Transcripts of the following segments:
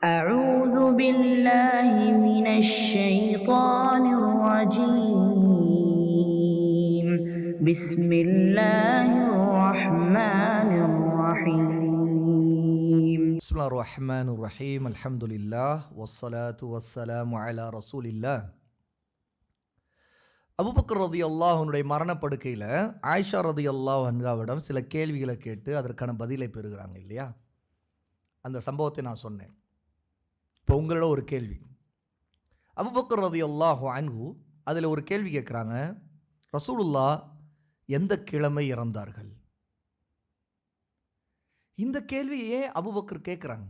أعوذ بالله من الشيطان الرجيم بسم الله الرحمن الرحيم பிஸ்மில்லாஹிர் ரஹ்மானிர் ரஹீம் அல்ஹம்துலில்லாஹ் வஸ்ஸலாத்து வஸ்ஸலாமு அலா ரசூலில்லாஹ். அபூபக்கர் ரலியல்லாஹு அன்ஹுடைய மரணப்படுக்கையில் ஆயிஷா ரலியல்லாஹு அன்ஹாவிடம் சில கேள்விகளை கேட்டு அதற்கான பதிலை பெறுகிறாங்க இல்லையா? அந்த சம்பவத்தை நான் சொன்னேன். இப்போ உங்களோட ஒரு கேள்வி, அபூபக்கர் ரலியல்லாஹு அன்ஹு அதில் ஒரு கேள்வி கேட்குறாங்க, ரசூலுல்லாஹ் எந்த கிழமை இறந்தார்கள்? இந்த கேள்வி ஏன் அபூபக்கர் கேட்குறாங்க?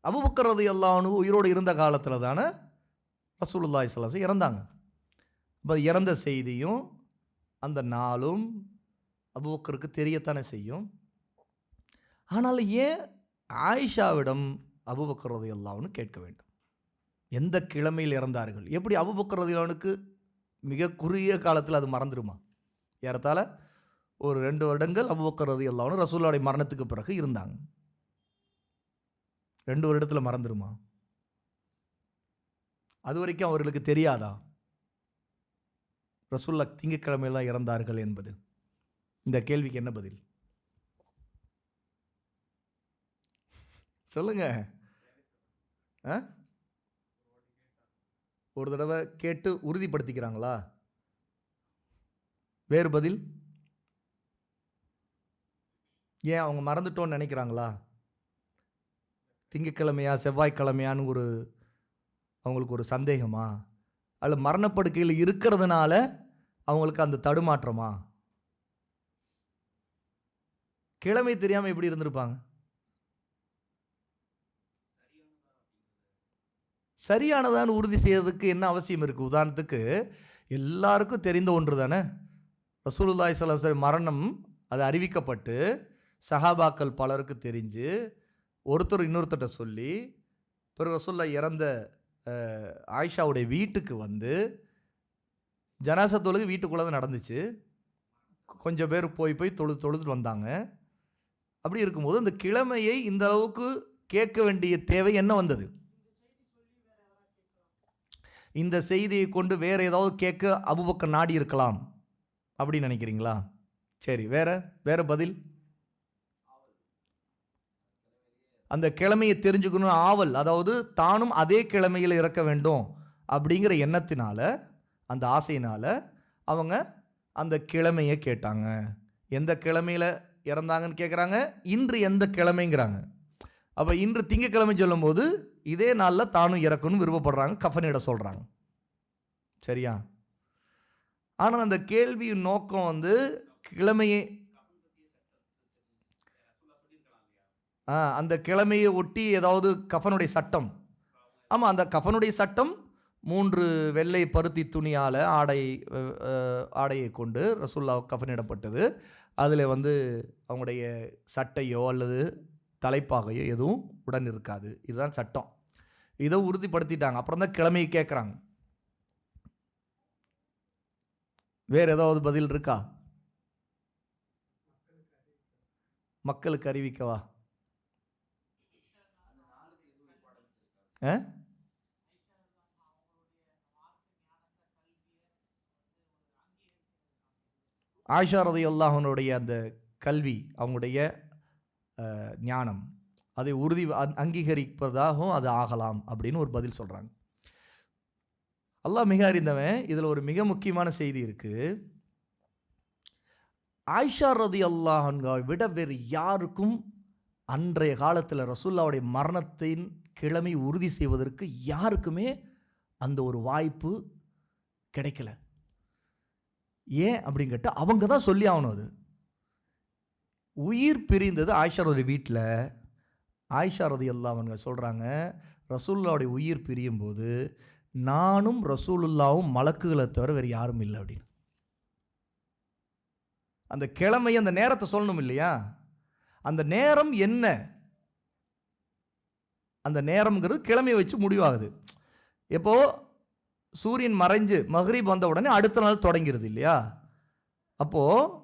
அபூபக்கர் ரலியல்லாஹு அன்ஹு உயிரோடு இருந்த காலத்தில் தானே ரசூலுல்லாஹி ஸல்லல்லாஹு அலைஹி வஸல்லம் இறந்தாங்க. இப்போ இறந்த செய்தியும் அந்த நாளும் அபூபக்கருக்கு தெரியத்தானே செய்யும். ஆனால் ஏன் ஆயிஷாவிடம் அபூபக்கர் ரலியல்லாஹு அன்ஹு கேட்க வேண்டும்? எந்த கிழமையில் இறந்தார்கள்? எப்படி அபூபக்கர் ரலியல்லாஹு அன்ஹுக்கு மிக குறுகிய காலத்தில் அது மறந்துடுமா? ஏறத்தாழ ஒரு 2 வருடங்கள் அபூபக்கர் ரலியல்லாஹு அன்ஹு ரசூலுல்லாஹ்வுடைய மரணத்துக்கு பிறகு இருந்தாங்க. 2 வருடத்தில் மறந்துடுமா? அது வரைக்கும் அவர்களுக்கு தெரியாதா ரசூலுல்லாஹ் திங்கட்கிழமையில் தான் இறந்தார்கள் என்பது? இந்த கேள்விக்கு என்ன பதில் சொல்லுங்க. ஒரு தடவை கேட்டு உறுதிப்படுத்திக்கிறாங்களா? வேறு பதில்? ஏன் அவங்க மறந்துட்டோன்னு நினைக்கிறாங்களா? திங்கக்கிழமையா செவ்வாய்க்கிழமையான்னு அவங்களுக்கு ஒரு சந்தேகமா? அல்ல மரணப்படுக்கையில் இருக்கிறதுனால அவங்களுக்கு அந்த தடுமாற்றமா? கிழமை தெரியாமல் எப்படி இருந்திருப்பாங்க? சரியானதான்னு உறுதி செய்யறதுக்கு என்ன அவசியம் இருக்குது? உதாரணத்துக்கு எல்லாருக்கும் தெரிந்த ஒன்று தானே, ரசூலுல்லாஹி ஸல்லல்லாஹு அலைஹி வஸல்லம் மரணம் அது அறிவிக்கப்பட்டு சஹாபாக்கள் பலருக்கு தெரிஞ்சு ஒருத்தர் இன்னொருத்தட்ட சொல்லி பிறகு ரசூலுல்லாஹ் இறந்த ஆயிஷாவுடைய வீட்டுக்கு வந்து ஜனாசா தொழுகை வீட்டுக்குள்ளே தான் நடந்துச்சு. கொஞ்சம் பேர் போய் தொழுதுட்டு வந்தாங்க. அப்படி இருக்கும்போது இந்த கிழமையை இந்த அளவுக்கு கேட்க வேண்டிய தேவை என்ன வந்தது? இந்த செய்தியை கொண்டு வேற ஏதாவது கேட்க அபூபக்கர் நாடி இருக்கலாம் அப்படின்னு நினைக்கிறீங்களா? சரி, வேற பதில்? அந்த கிழமையை தெரிஞ்சுக்கணும் ஆவல், அதாவது தானும் அதே கிழமையில் இறக்க வேண்டும் அப்படிங்கிற எண்ணத்தினால, அந்த ஆசையினால அவங்க அந்த கிழமையை கேட்டாங்க. எந்த கிழமையில் இறந்தாங்கன்னு கேட்குறாங்க, இன்று எந்த கிழமைங்கிறாங்க. அப்போ இன்று திங்கக்கிழமை சொல்லும்போது இதே நாளில் தானும் இறக்கணும்னு விருப்பப்படுறாங்க, கஃனிட சொல்கிறாங்க. சரியா? ஆனால் அந்த கேள்வியின் நோக்கம் கிழமையை அந்த கிழமையை ஒட்டி ஏதாவது கஃனுடைய சட்டம். ஆமாம், அந்த கஃனுடைய சட்டம் 3 வெள்ளை பருத்தி துணியால் ஆடையை கொண்டு ரசூலுல்லாஹ் கஃனிடப்பட்டது. அதில் அவங்களுடைய சட்டையோ அல்லது தலைப்பாகையோ எதுவும் உடன் இருக்காது. இதுதான் சட்டம். இதை உறுதிப்படுத்திட்டாங்க. அப்புறம் தான் கிழமையை கேட்குறாங்க. வேறு ஏதாவது பதில் இருக்கா? மக்களுக்கு அறிவிக்கவா? ஆயிஷா ரலியல்லாஹு அன்ஹுடைய அந்த கல்வி, அவங்களுடைய ஞானம், அதை அங்கீகரிப்பதாகவும் அது ஆகலாம் அப்படின்னு ஒரு பதில் சொல்கிறாங்க. அல்லாஹ் மிக அறிந்தவன். இதில் ஒரு மிக முக்கியமான செய்தி இருக்குது. ஆயிஷா ரலியல்லாஹு அன்ஹாவை விட வேறு யாருக்கும் அன்றைய காலத்தில் ரசூலுல்லாஹ்வுடைய மரணத்தின் கிழமை உறுதி செய்வதற்கு யாருக்குமே அந்த ஒரு வாய்ப்பு கிடைக்கல. ஏன் அப்படின்னு கேட்டால் அவங்க தான் சொல்லி ஆகணும். அது உயிர் பிரிந்தது ஆயிஷாவுடைய வீட்டில். ஆயிஷா ரலியல்லாஹு அன்ஹா சொல்கிறாங்க, ரசூலுல்லாஹ்வுடைய உயிர் பிரியும் போது நானும் ரசூலுல்லாவும் மலக்குகளை தவிர வேறு யாரும் இல்லை அப்படின்னு. அந்த கிழமை அந்த நேரத்தை சொல்லணும் இல்லையா? அந்த நேரம் என்ன? அந்த நேரம்ங்கிறது கிழமையை வச்சு முடிவாகுது. எப்போ சூரியன் மறைஞ்சு மக்ரிப் வந்த உடனே அடுத்த நாள் தொடங்கிறது இல்லையா? அப்போது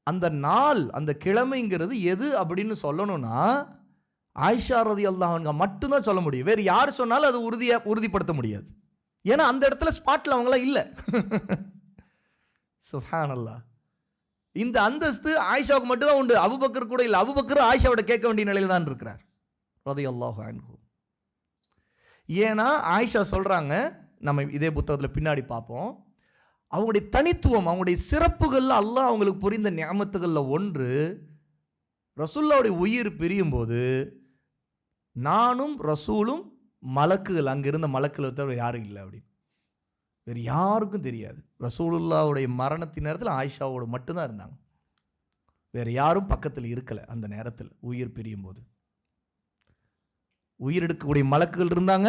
அந்த நாள், அந்த கிழமைங்கிறது எது அப்படின்னு சொல்லணும்னா ஆயிஷா ரலியல்லாஹு அன்ஹா மட்டும்தான் சொல்ல முடியும். வேறு யார் சொன்னாலும் அது உறுதிப்படுத்த முடியாது. ஏன்னா அந்த இடத்துல ஸ்பாட்டில் அவங்களாம் இல்லை. சுப்ஹானல்லாஹ். இந்த அந்தஸ்து ஆயிஷாவுக்கு மட்டும்தான் உண்டு. அபூபக்கர் கூட இல்லை. அபூபக்கர் ஆயிஷாவோட கேட்க வேண்டிய நிலையில் தான் இருக்கிறார் ரலியல்லாஹு அன்ஹு. ஏன்னா ஆயிஷா சொல்கிறாங்க, நம்ம இதே புத்தகத்தில் பின்னாடி பார்ப்போம், அவங்களுடைய தனித்துவம், அவங்களுடைய சிறப்புகளில் அல்லாஹ் அவங்களுக்கு புரிந்த நியமத்துகளில் ஒன்று, ரசூலுல்லாஹ்வுடைய உயிர் பிரியும் போது நானும் ரசூலும் மலக்குகள், அங்கே இருந்த மலக்குகளை தவிர யாரும் இல்லை அப்படின்னு, வேறு யாருக்கும் தெரியாது. ரசூலுல்லாஹ்வுடைய மரணத்தின் நேரத்தில் ஆயிஷாவோடு மட்டும்தான் இருந்தாங்க. வேறு யாரும் பக்கத்தில் இருக்கலை. அந்த நேரத்தில் உயிர் பிரியும் போது உயிர் எடுக்கக்கூடிய மலக்குகள் இருந்தாங்க.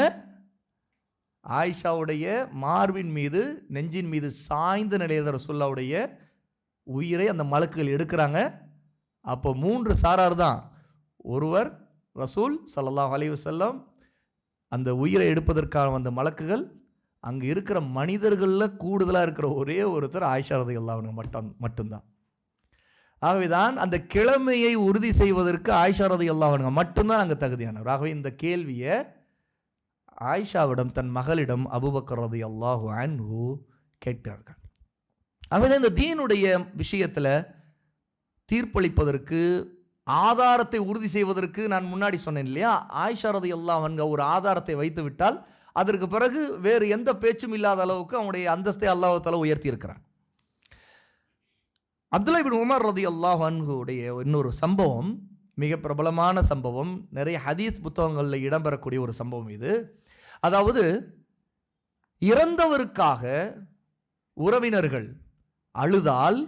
ஆயிஷாவுடைய மார்பின் மீது, நெஞ்சின் மீது சாய்ந்த நிலையில் ரசூலுல்லாஹ்வுடைய உயிரை அந்த மலக்குகள் எடுக்கிறாங்க. அப்போ 3 சாரார் தான். ஒருவர் ரசூல் ஸல்லல்லாஹு அலைஹி வஸல்லம், அந்த உயிரை எடுப்பதற்கான அந்த மலக்குகள், அங்கே இருக்கிற மனிதர்களில் கூடுதலாக இருக்கிற ஒரே ஒருத்தர் ஆயிஷா ரலியல்லாஹு அன்ஹா மட்டும்தான். ஆகவேதான் அந்த கிழமையை உறுதி செய்வதற்கு ஆயிஷா ரலியல்லாஹு அன்ஹா மட்டும்தான் அங்கே தகுதியானவர். ஆகவே இந்த கேள்வியை ஆயிஷாவிடம், தன் மகளிடம் அபூபக்கர் ரலியல்லாஹு அன்ஹு கேட்கிறார்கள். ஆகவே இந்த தீனுடைய விஷயத்தில் தீர்ப்பளிப்பதற்கு, ஆதாரத்தை உறுதி செய்வதற்கு, நான் முன்னாடி சொன்னேன் இல்லையா, ஆயிஷா ரலியல்லாஹு அன்ஹா ஒரு ஆதாரத்தை வைத்து விட்டால் அதற்கு பிறகு வேறு எந்த பேச்சும் இல்லாத அளவுக்கு அவனுடைய அந்தஸ்தை அல்லாஹ் தஆலா உயர்த்தி இருக்கிறான். அப்துல்லா இப்னு உமர் ரலியல்லாஹு அன்ஹுடைய இன்னொரு சம்பவம், மிக பிரபலமான சம்பவம், நிறைய ஹதீஸ் புத்தகங்களில் இடம்பெறக்கூடிய ஒரு சம்பவம் இது. அதாவது, இறந்தவருக்காக உறவினர்கள் அழுதால்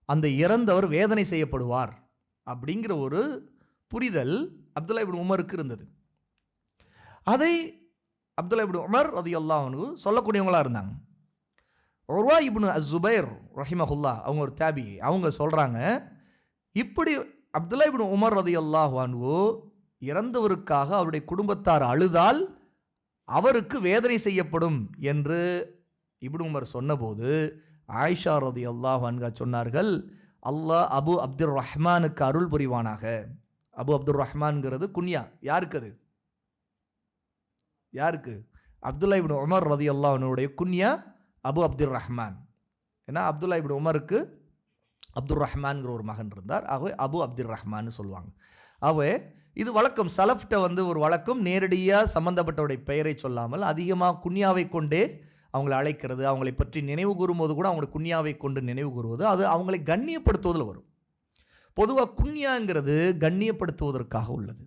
அந்த இறந்தவர் வேதனை செய்யப்படுவார் அப்படிங்கிற ஒரு புரிதல் அப்துல்லா இப்னு உமருக்கு இருந்தது. அதை அப்துல்லா இப்னு உமர் ரலியல்லாஹு அன்ஹு சொல்லக்கூடியவங்களா இருந்தாங்க. உர்வா இப்னு அஸ்-ஸுபைர் ரஹிமஹுல்லாஹ், அவங்க ஒரு தாபி, அவங்க சொல்கிறாங்க, இப்படி அப்துல்லா இப்னு உமர் ரலியல்லாஹு அன்ஹு இறந்தவருக்காக அவருடைய குடும்பத்தார் அழுதால் அவருக்கு வேதனை செய்யப்படும் என்று இப்னு உமர் சொன்னபோது ஆயிஷா ரலியல்லாஹு அன்ஹா சொன்னார்கள், அல்லாஹ் அபு அப்துர் ரஹ்மானுக்கு அருள் புரிவானாக. அபு அப்துர் ரஹ்மான்ங்கிறது குன்யா. யாருக்கு அது? யாருக்கு? அப்துல்லா இப்னு உமர் ரலியல்லாஹு அன்ஹுடைய குன்யா அபு அப்துர் ரஹ்மான். ஏன்னா அப்துல்லா இப்னு உமருக்கு அப்துர் ரஹ்மான்ங்கிற ஒரு மகன் இருந்தார். ஆகவே அபு அப்துர் ரஹ்மான்னு சொல்லுவாங்க. ஆகவே இது வழக்கம், சலஃப்ட ஒரு வழக்கம், நேரடியாக சம்பந்தப்பட்டவருடைய பெயரை சொல்லாமல் அதிகமாக குன்யாவை கொண்டே அவங்களை அழைக்கிறது, அவங்களை பற்றி நினைவு கூறும்போது கூட அவங்களை குன்யாவை கொண்டு நினைவு கூறுவது, அது அவங்களை கண்ணியப்படுத்துவதில் வரும். பொதுவாக குன்யாங்கிறது கண்ணியப்படுத்துவதற்காக உள்ளது.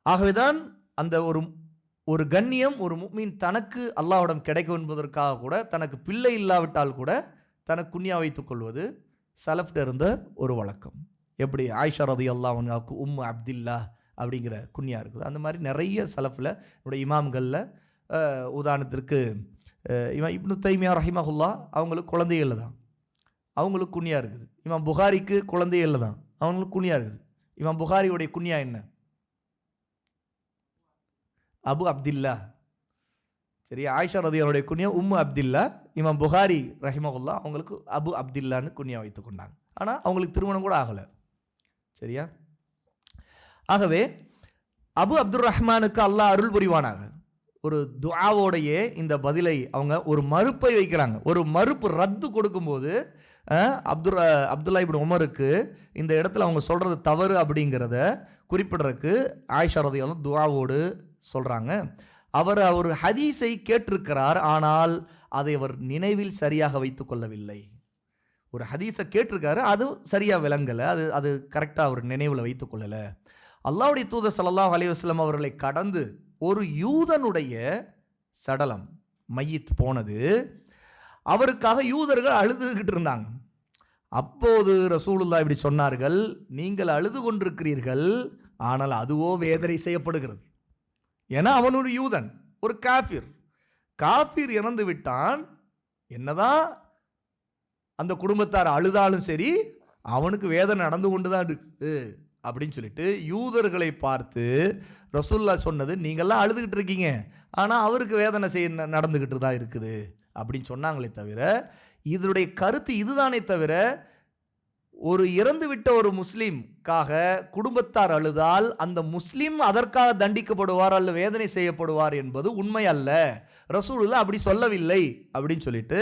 ஆகவேதான் அந்த ஒரு கண்ணியம் ஒரு முஃமின் தனக்கு அல்லாஹ்விடம் கிடைக்கும் என்பதற்காக கூட, தனக்கு பிள்ளை இல்லாவிட்டால் கூட தனக்கு குன்யா வைத்துக் கொள்வது சலஃப்ட இருந்த ஒரு வழக்கம். எப்படி ஆயிஷா ரலியல்லாஹு அன்ஹாவுக்கு உம்மு அப்துல்லா அப்படிங்கிற குன்யா இருக்குது, அந்த மாதிரி நிறைய சலஃபில் என்னுடைய இமாம்களில், உதாரணத்திற்கு இப்னு தைமியா ரஹிமஹுல்லாஹ், அவங்களுக்கு குழந்தைகள் தான், அவங்களுக்கு குன்யா இருக்குது. இமாம் புகாரிக்கு குழந்தைகள் தான், அவங்களுக்கு குன்யா இருக்குது. இமாம் புகாரியுடைய குன்யா என்ன? அபு அப்துல்லா. சரி, ஆயிஷா ரலியல்லாஹுடைய குன்யா உம்மு அப்துல்லா. இமாம் புகாரி ரஹிமஹுல்லாஹ் அவங்களுக்கு அபு அப்துல்லான்னு குன்யா வைத்து கொண்டாங்க. ஆனால் அவங்களுக்கு திருமணம் கூட ஆகலை. சரியா? ஆகவே அபு அப்துர் ரஹ்மானுக்கு அல்லாஹ் அருள் புரிவானாக. ஒரு துஆவோடையே இந்த பதிலை அவங்க ஒரு மறுப்பை வைக்கிறாங்க. ஒரு மறுப்பு ரத்து கொடுக்கும்போது அப்துல்லா இப்னு உமருக்கு இந்த இடத்துல அவங்க சொல்கிறது தவறு அப்படிங்கிறத குறிப்பிடுறதுக்கு ஆயிஷா ரலியல்லாஹு துஆவோடு சொல்கிறாங்க. அவர் ஒரு ஹதீஸை கேட்டிருக்கிறார், ஆனால் அதை அவர் நினைவில் சரியாக வைத்து கொள்ளவில்லை. ஒரு ஹதீஸை கேட்டிருக்காரு, அது சரியாக விளங்கலை, அது கரெக்டாக அவர் நினைவில் வைத்து கொள்ளலை. அல்லாஹ்வுடைய தூதர் ஸல்லல்லாஹு அலைஹி வஸல்லம் அவர்களை கடந்து ஒரு யூதனுடைய சடலம் மையத் போனது, அவருக்காக யூதர்கள் அழுதுகிட்டு இருந்தாங்க. அப்போது ரசூலுல்லாஹ் இப்படி சொன்னார்கள், நீங்கள் அழுது கொண்டிருக்கிறீர்கள், ஆனால் அதுவோ வேதனை செய்யப்படுகிறது. ஏன்னா அவன் ஒரு யூதன், ஒரு காஃபிர் இறந்து விட்டான், என்னதான் அந்த குடும்பத்தார் அழுதாலும் சரி அவனுக்கு வேதனை நடந்து கொண்டு தான் இருக்கு அப்படின்னு சொல்லிட்டு யூதர்களை பார்த்து ரசூலுல்லாஹ் சொன்னது, நீங்கள்லாம் அழுதுகிட்டு இருக்கீங்க, ஆனால் அவருக்கு வேதனை நடந்துக்கிட்டு தான் இருக்குது அப்படின்னு சொன்னாங்களே தவிர, இதனுடைய கருத்து இதுதானே தவிர ஒரு இறந்துவிட்ட ஒரு முஸ்லீம்காக குடும்பத்தார் அழுதால் அந்த முஸ்லீம் அதற்காக தண்டிக்கப்படுவார் அல்ல வேதனை செய்யப்படுவார் என்பது உண்மை அல்ல, ரசூலுல்லாஹ் அப்படி சொல்லவில்லை அப்படின்னு சொல்லிட்டு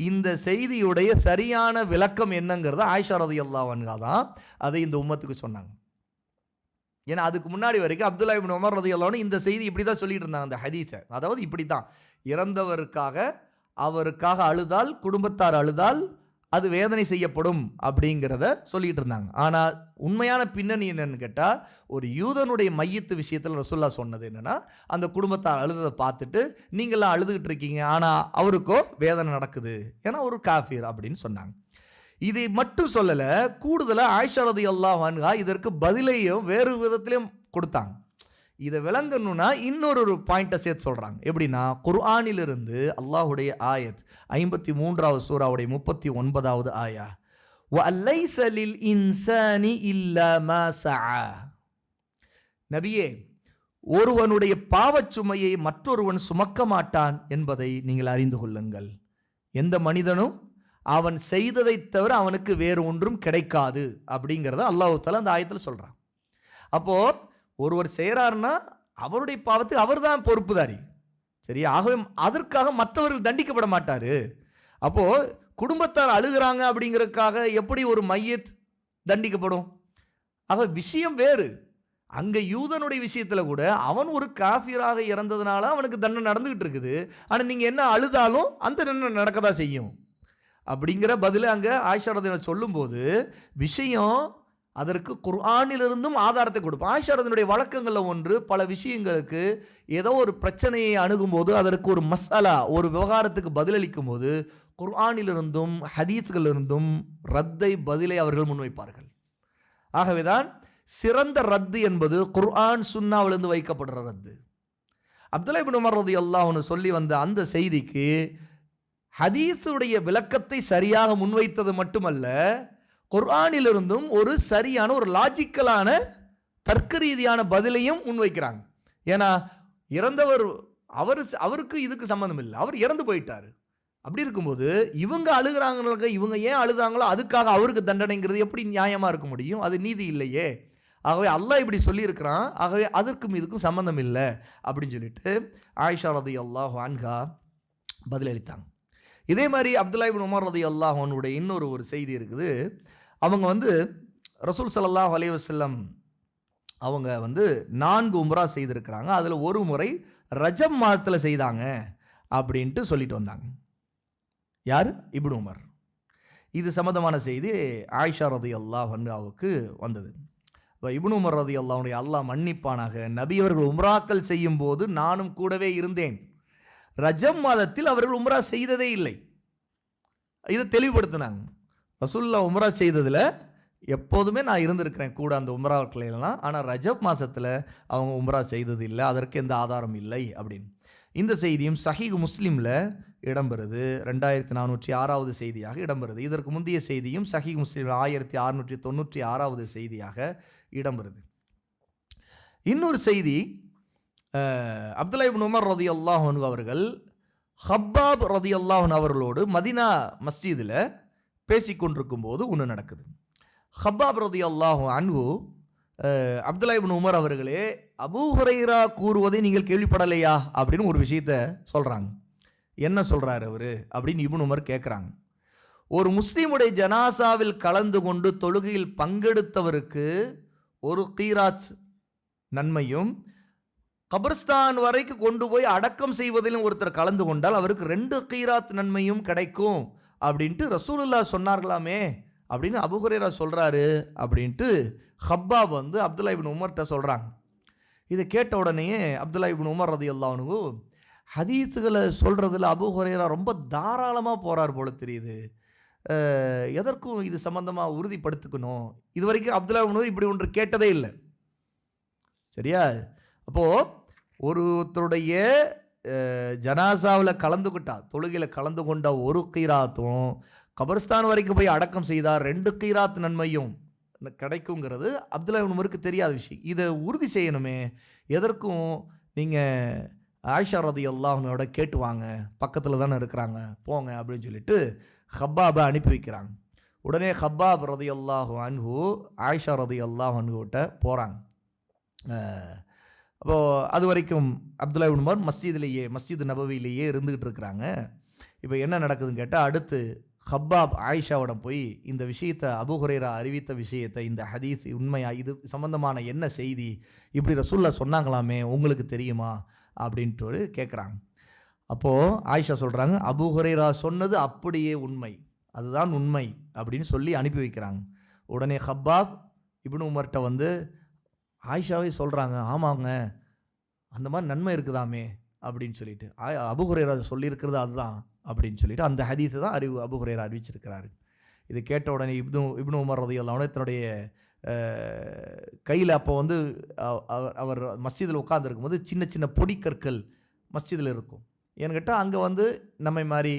இந்த செய்தியுடைய சரியான விளக்கம் என்னங்கிறத ஆயிஷா ரலியல்லாஹு அன்ஹா தான் அதை இந்த உம்மத்துக்கு சொன்னாங்க. ஏன்னா அதுக்கு முன்னாடி வரைக்கும் அப்துல்லா இப்னு உமர் ரலியல்லாஹு அன்ஹு இந்த செய்தி இப்படி தான் சொல்லிட்டு இருந்தாங்க. அந்த ஹதீஸை, அதாவது இப்படி தான், இறந்தவருக்காக அவருக்காக அழுதால், குடும்பத்தார் அழுதால் அது வேதனை செய்யப்படும் அப்படிங்கிறத சொல்லிட்டு இருந்தாங்க. ஆனால் உண்மையான பின்னணி என்னன்னு கேட்டால், ஒரு யூதனுடைய மையத்து விஷயத்தில் ரசூலுல்லாஹ் சொன்னது என்னன்னா, அந்த குடும்பத்தார் அழுததை பார்த்துட்டு நீங்களாம் அழுதுகிட்டு இருக்கீங்க, ஆனால் அவருக்கோ வேதனை நடக்குது, ஏன்னா ஒரு காஃபிர் அப்படின்னு சொன்னாங்க. இதை மட்டும் சொல்லலை, கூடுதலாக ஆயிஷா ரலியல்லாஹு அன்ஹா இதற்கு பதிலையும் வேறு விதத்திலையும் கொடுத்தாங்க. இதை விளங்கணும்னா இன்னொரு பாயிண்ட்டை சேர்த்து சொல்கிறாங்க. எப்படின்னா, குர்ஆனிலிருந்து அல்லாஹுடைய ஆயத் 53வது சூராவுடைய 39வது ஆயா, வலைஸ லில் இன்சானி இல்லா மா சஆ. நபியே, ஒருவனுடைய பாவச்சுமையை மற்றொருவன் சுமக்க மாட்டான் என்பதை நீங்கள் அறிந்து கொள்ளுங்கள். எந்த மனிதனும் அவன் செய்ததை தவிர அவனுக்கு வேறு ஒன்றும் கிடைக்காது அப்படிங்கிறத அல்லாஹ் தஆலா அந்த ஆயத்தில் சொல்கிறான். அப்போது ஒருவர் செய்கிறாருன்னா அவருடைய பாவத்துக்கு அவர் தான் பொறுப்புதாரி, சரியா? ஆகவே அதற்காக மற்றவர்கள் தண்டிக்கப்பட மாட்டார். அப்போது குடும்பத்தார் அழுகிறாங்க அப்படிங்கிறதுக்காக எப்படி ஒரு மையத் தண்டிக்கப்படும்? ஆக விஷயம் வேறு. அங்கே யூதனுடைய விஷயத்தில் கூட அவன் ஒரு காஃபிராக இறந்ததுனால அவனுக்கு தண்டனை நடந்துக்கிட்டு இருக்குது. ஆனால் நீங்கள் என்ன அழுதாலும் அந்த தண்டனை நடக்க தான் செய்யும் அப்படிங்கிற பதில் அங்கே ஆயிஷா ரலியல்லாஹு சொல்லும்போது விஷயம் அதற்கு குர்ஆனிலிருந்தும் ஆதாரத்தை கொடுப்போம். ஆயிஷா ரலியல்லாஹுடைய வழக்கங்களில் ஒன்று, பல விஷயங்களுக்கு ஏதோ ஒரு பிரச்சனையை அணுகும்போது அதற்கு ஒரு மசாலா, ஒரு விவகாரத்துக்கு பதிலளிக்கும் போது குர்ஆனிலிருந்தும் ஹதீஸ்களிலிருந்தும் ரத்தை பதிலை அவர்கள் முன்வைப்பார்கள். ஆகவேதான் சிறந்த ரத்து என்பது குர்ஆன் சுன்னாவிலிருந்து வைக்கப்படுற ரத்து. அப்துல்லா இப்னு உமர் ரலியல்லாஹு அன்ஹு சொல்லி வந்த அந்த செய்திக்கு ஹதீஸுடைய விளக்கத்தை சரியாக முன்வைத்தது மட்டுமல்ல, குர்ஆனிலிருந்தும் ஒரு சரியான ஒரு லாஜிக்கலான தர்க்க ரீதியான பதிலையும் முன்வைக்கிறாங்க. ஏன்னா இறந்தவர் அவருக்கு இதுக்கு சம்மந்தம் இல்லை, அவர் இறந்து போயிட்டார். அப்படி இருக்கும்போது இவங்க அழுகிறாங்க, இவங்க ஏன் அழுதாங்களோ அதுக்காக அவருக்கு தண்டனைங்கிறது எப்படி நியாயமாக இருக்க முடியும்? அது நீதி இல்லையே. ஆகவே அல்லாஹ் இப்படி சொல்லியிருக்கிறான், ஆகவே அதற்கும் இதுக்கும் சம்மந்தம் இல்லை அப்படின்னு சொல்லிட்டு ஆயிஷா ரலியல்லாஹு அன்ஹா பதிலளித்தாங்க. இதே மாதிரி அப்துல்லா இப்னு உமர் ரலியல்லாஹு அன்ஹுடைய இன்னொரு ஒரு செய்தி இருக்குது. அவங்க ரசூல் ஸல்லல்லாஹு அலைஹி வஸல்லம் அவங்க 4 உம்ரா செய்திருக்கிறாங்க. அதில் ஒரு முறை ரஜப் மாதத்தில் செய்தாங்க அப்படின்ட்டு சொல்லிட்டு வந்தாங்க. யார்? இப்னு உமர். இது சம்மந்தமான செய்தி ஆயிஷா ரலியல்லாஹு அன்ஹாவுக்கு வந்தது. இப்னு உமர் ரலியல்லாஹு அன்ஹு, அல்லாஹ் மன்னிப்பானாக, நபி அவர்கள் உம்ராக்கள் செய்யும் போது நானும் கூடவே இருந்தேன். ரஜப் மாதத்தில் அவர்கள் உம்ரா செய்ததே இல்லை. இதை தெளிவுபடுத்தினாங்க. ரசூலுல்லாஹ் உம்ரா செய்ததில் எப்போதுமே நான் இருந்திருக்கிறேன் கூட அந்த உம்ராக்களையெல்லாம், ஆனால் ரஜப் மாதத்தில் அவங்க உம்ரா செய்தது இல்லை, அதற்கு எந்த ஆதாரம் இல்லை அப்படின்னு. இந்த செய்தியும் சஹீஹ் முஸ்லிமில் இடம்பெறுது. 2406வது செய்தியாக இடம்பெறுது. இதற்கு முந்தைய செய்தியும் சஹீஹ் முஸ்லிம் 1696வது செய்தியாக இடம்பெறுது. இன்னொரு செய்தி, அப்துல்லா இப்னு உமர் ரலியல்லாஹு அன்ஹு அவர்கள் ஹப்பாப் ரலியல்லாஹு அன்ஹு அவர்களோடு மதீனா மஸ்ஜிதில் பேசிக்கொண்டிருக்கும் போது ஒன்று நடக்குது. ஹப்பாப் ரலியல்லாஹு அன்ஹு அப்துல்லா இப்னு உமர் அவர்களே, அபூ ஹுரைரா கூறுவதை நீங்கள் கேள்விப்படலையா அப்படின்னு ஒரு விஷயத்த சொல்கிறாங்க. என்ன சொல்கிறார் அவர் அப்படின்னு இப்னு உமர் கேட்குறாங்க. ஒரு முஸ்லீமுடைய ஜனாசாவில் கலந்து கொண்டு தொழுகையில் பங்கெடுத்தவருக்கு ஒரு கீராத் நன்மையும், கபர்ஸ்தான் வரைக்கும் கொண்டு போய் அடக்கம் செய்வதிலும் ஒருத்தர் கலந்து கொண்டால் அவருக்கு 2 கீராத் நன்மையும் கிடைக்கும் அப்படின்ட்டு ரசூலுல்லாஹ் சொன்னார்களாமே அப்படின்னு அபூ ஹுரைரா சொல்கிறாரு அப்படின்ட்டு ஹப்பாப் அப்துல்லா இப்னு உமர்கிட்ட சொல்கிறாங்க. இதை கேட்ட உடனேயே அப்துல்லா இப்னு உமர் ரலியல்லாஹு அன்ஹு, ஹதீஸுகளை சொல்கிறதுல அபூ ஹுரைரா ரொம்ப தாராளமாக போகிறார் போல தெரியுது, எதற்கும் இது சம்பந்தமாக உறுதிப்படுத்திக்கணும். இது வரைக்கும் அப்துல்லா இப்னு உமர் இப்படி ஒன்று கேட்டதே இல்லை, சரியா? அப்போது ஒருத்தருடைய ஜனாசாவில் கலந்துக்கிட்டா, தொழுகையில் கலந்து கொண்ட ஒரு கீராத்தும், கபர்ஸ்தான் வரைக்கும் போய் அடக்கம் செய்தால் 2 கீராத் நன்மையும் கிடைக்குங்கிறது அப்துல்லா இப்னு உமருக்கு தெரியாத விஷயம். இதை உறுதி செய்யணுமே, எதற்கும் நீங்கள் ஆயிஷா ரலியல்லாஹு அன்ஹாவோட கேட்டு வாங்க, பக்கத்தில் தானே இருக்கிறாங்க, போங்க அப்படின்னு சொல்லிட்டு ஹப்பாபை அனுப்பி வைக்கிறாங்க. உடனே ஹப்பாப் ரதியல்லாஹு அன்ஹு ஆயிஷா ரதியல்லாஹு அன்ஹுகிட்ட போகிறாங்க. அப்போது அது வரைக்கும் அப்துல்லா இப்னு உமர் மஸ்ஜிது நபவியிலேயே இருந்துக்கிட்டு இருக்கிறாங்க. இப்போ என்ன நடக்குதுன்னு கேட்டால், அடுத்து ஹப்பாப் ஆயிஷாவிடம் போய் இந்த விஷயத்தை, அபூ ஹுரைரா அறிவித்த விஷயத்தை, இந்த ஹதீஸ் உண்மையா, இது சம்பந்தமான என்ன செய்தி, இப்படி ரசூலுல்லாஹ் சொன்னாங்களாமே, உங்களுக்கு தெரியுமா அப்படின்ட்டு கேட்குறாங்க. அப்போது ஆயிஷா சொல்கிறாங்க, அபூ ஹுரைரா சொன்னது அப்படியே உண்மை, அதுதான் உண்மை அப்படின்னு சொல்லி அனுப்பி வைக்கிறாங்க. உடனே ஹப்பாப் இப்னு உமர்கிட்ட வந்து ஆயிஷாவே சொல்கிறாங்க, ஆமாங்க அந்த மாதிரி நன்மை இருக்குதாமே அப்படின்னு சொல்லிட்டு, அபூ ஹுரைரா சொல்லியிருக்கிறது அதுதான் அப்படின்னு சொல்லிட்டு அந்த ஹதீஸை தான் அபூ ஹுரைரா அறிவிச்சிருக்கிறாரு. இது கேட்ட உடனே இப்னு உமர் ரலியல்லாஹு அன்ஹு தன்னுடைய கையில், அப்போ வந்து அவர் மஸ்ஜிதில் உட்கார்ந்துருக்கும் போது சின்ன சின்ன பொடிக்கற்கள் மஸ்ஜிதில் இருக்கும். ஏன்னு கேட்டால் அங்கே வந்து நம்மை மாதிரி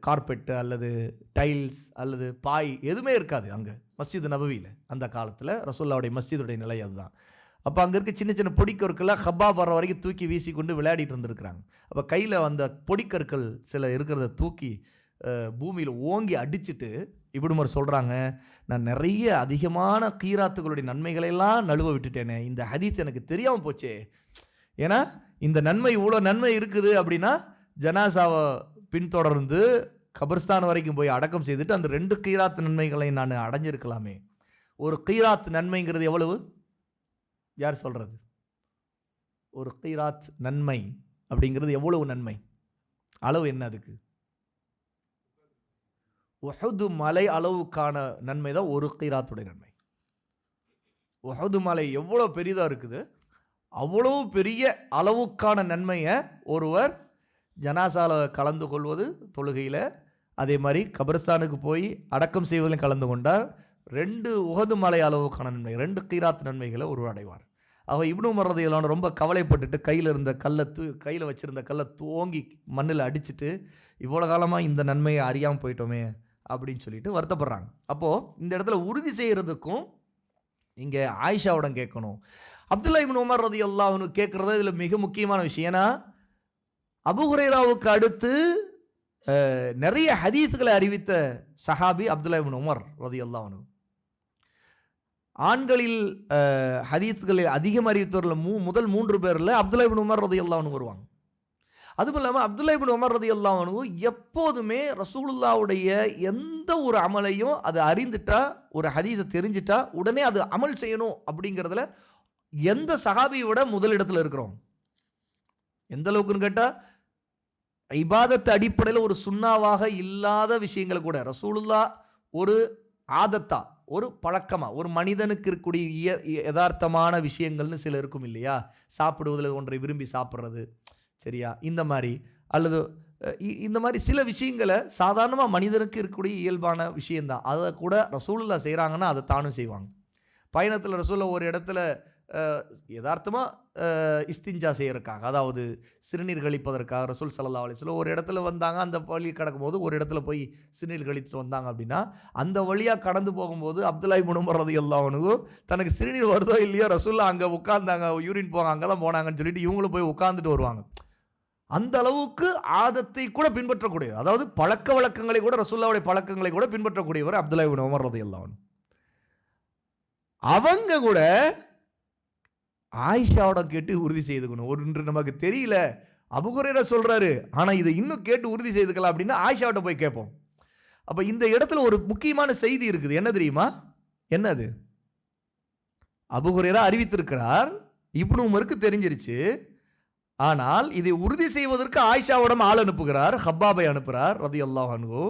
கார்பெட்டு அல்லது டைல்ஸ் அல்லது பாய் எதுவுமே இருக்காது அங்கே மஸ்ஜிது நபவியில். அந்த காலத்தில் ரசூலுல்லாஹ்வுடைய மஸ்ஜிதுடைய நிலை அதுதான். அப்போ அங்கே இருக்க சின்ன சின்ன பொடிக்கற்களாக ஹப்பாப் வர வரைக்கும் தூக்கி வீசி கொண்டு விளையாடிட்டு இருந்திருக்கிறாங்க. அப்போ கையில் அந்த பொடிக்கற்கள் சில இருக்கிறத தூக்கி பூமியில் ஓங்கி அடிச்சுட்டு இப்னு உமர் சொல்கிறாங்க, நான் நிறைய அதிகமான கீராத்துகளுடைய நன்மைகளெல்லாம் நழுவ விட்டுட்டேனே, இந்த ஹதீஸ் எனக்கு தெரியாமல் போச்சே. ஏன்னா இந்த நன்மை, இவ்வளோ நன்மை இருக்குது அப்படின்னா ஜனாசாவை பின்தொடர்ந்து கபர்ஸ்தான் வரைக்கும் போய் அடக்கம் செய்துட்டு அந்த 2 கீராத் நன்மைகளை நான் அடைஞ்சிருக்கலாமே. ஒரு கீராத் நன்மைங்கிறது எவ்வளவு, யார் சொல்கிறது? ஒரு கீராத் நன்மை அப்படிங்கிறது எவ்வளவு நன்மை, அளவு என்ன அதுக்கு? உஹது மலை அளவுக்கான நன்மை தான் ஒரு கீராத்துடைய நன்மை. உஹது மலை எவ்வளோ பெரிதாக இருக்குது, அவ்வளோ பெரிய அளவுக்கான நன்மையை ஒருவர் ஜனாசால கலந்து கொள்வது, தொழுகையில், அதே மாதிரி கபர்ஸ்தானுக்கு போய் அடக்கம் செய்வதிலும் கலந்து கொண்டார், 2 உஹது மலை அளவுக்கான நன்மை, 2 கீராத் நன்மைகளை ஒருவர் அடைவார். அவள் இப்னு உமர் ரலியல்லாஹு அன்ஹு ரொம்ப கவலைப்பட்டுட்டு கையில் வச்சுருந்த கல்லை தூங்கி மண்ணில் அடிச்சுட்டு, இவ்வளோ காலமாக இந்த நன்மையை அறியாமல் போயிட்டோமே அப்படின்னு சொல்லிட்டு வருத்தப்படுறாங்க. அப்போது இந்த இடத்துல உறுதி செய்கிறதுக்கும் இங்கே ஆயிஷாவுடன் கேட்கணும். அப்துல்லா இப்னு உமர் ரலியல்லாஹு அன்ஹு கேட்குறது இதில் மிக முக்கியமான விஷயம். ஏன்னா அபூ ஹுரைராவுக்கு அடுத்து நிறைய ஹதீஸ்களை அறிவித்த சஹாபி அப்துல்லா இப்னு உமர் ரலியல்லாஹு அன்ஹு. ஆண்களில் ஹதீஸ்களில் அதிகம் அறிவித்தவர்கள் முதல் 3 பேரில் அப்துல்லா இப்னு உமர் ரலியல்லாஹு அன்ஹு வருவாங்க. அதுவும் இல்லாமல் அப்துல்லா இப்னு உமர் ரலியல்லாஹு அன்ஹு எப்போதுமே ரசூலுல்லாஹ்வுடைய எந்த ஒரு அமலையும் அதை அறிந்துட்டா, ஒரு ஹதீஸை தெரிஞ்சிட்டா உடனே அது அமல் செய்யணும் அப்படிங்கிறதுல எந்த சஹாபியை விட முதலிடத்தில் இருக்கிறோம். எந்த அளவுக்குன்னு கேட்டால், இபாதத்து அடிப்படையில் ஒரு சுன்னாவாக இல்லாத விஷயங்களை கூட ரசூலுல்லாஹ் ஒரு ஆதத்தா, ஒரு பழக்கமா, ஒரு மனிதனுக்கு இருக்கக்கூடிய யதார்த்தமான விஷயங்கள்னு சில இருக்கும் இல்லையா, சாப்பிடுவதில் ஒன்றை விரும்பி சாப்பிட்றது, சரியா, இந்த மாதிரி, அல்லது இந்த மாதிரி சில விஷயங்களை சாதாரணமாக மனிதனுக்கு இருக்கக்கூடிய இயல்பான விஷயந்தான், அதை கூட ரசூலுல்லாஹ் செய்கிறாங்கன்னா அதை தானும் செய்வாங்க. பயணத்தில் ரசூலுல்லாஹ் ஒரு இடத்துல யதார்த்தமாக இஸ்திஞ்சா செய்யறதுக்காக, அதாவது சிறுநீர் கழிப்பதற்காக ரசூல் ஸல்லல்லாஹு அலைஹி வஸல்லம் ஒரு இடத்துல வந்தாங்க. அந்த வழி கடக்கும்போது ஒரு இடத்துல போய் சிறுநீர் கழித்துட்டு வந்தாங்க அப்படின்னா, அந்த வழியாக கடந்து போகும்போது அப்துல்லா இப்னு உமர் ரலியல்லாஹு அன்ஹு தனக்கு சிறுநீர் வருதோ இல்லையோ, ரசூலுல்லாஹ் அங்கே உட்கார்ந்தாங்க, யூரின் போவாங்க, அங்கே தான் போனாங்கன்னு சொல்லிட்டு இவங்களும் போய் உட்காந்துட்டு வருவாங்க. அந்த அளவுக்கு ஆதத்தை கூட பின்பற்றக்கூடிய, அதாவது பழக்க வழக்கங்களை கூட, ரசூலுல்லாஹ்வுடைய பழக்கங்களை கூட பின்பற்றக்கூடியவர் அப்துல்லா இப்னு உமர் ரலியல்லாஹு அன்ஹு. அவங்க கூட ஆயிஷாவோட கேட்டு உறுதி செய்துக்கணும். ஒன்று நமக்கு தெரியல, அபூ ஹுரைரா சொல்றாரு, ஆனால் இதை இன்னும் கேட்டு உறுதி செய்துக்கலாம் அப்படின்னா ஆயிஷாவிட்ட போய் கேட்போம். அப்போ இந்த இடத்துல ஒரு முக்கியமான செய்தி இருக்குது. என்ன தெரியுமா? என்னது? அபூ ஹுரைரா அறிவித்திருக்கிறார், இப்னு உமருக்கு தெரிஞ்சிருச்சு. ஆனால் இதை உறுதி செய்வதற்கு ஆயிஷாவிடம் ஆள் அனுப்புகிறார், ஹப்பாபை அனுப்புகிறார் ரலியல்லாஹு அன்ஹு.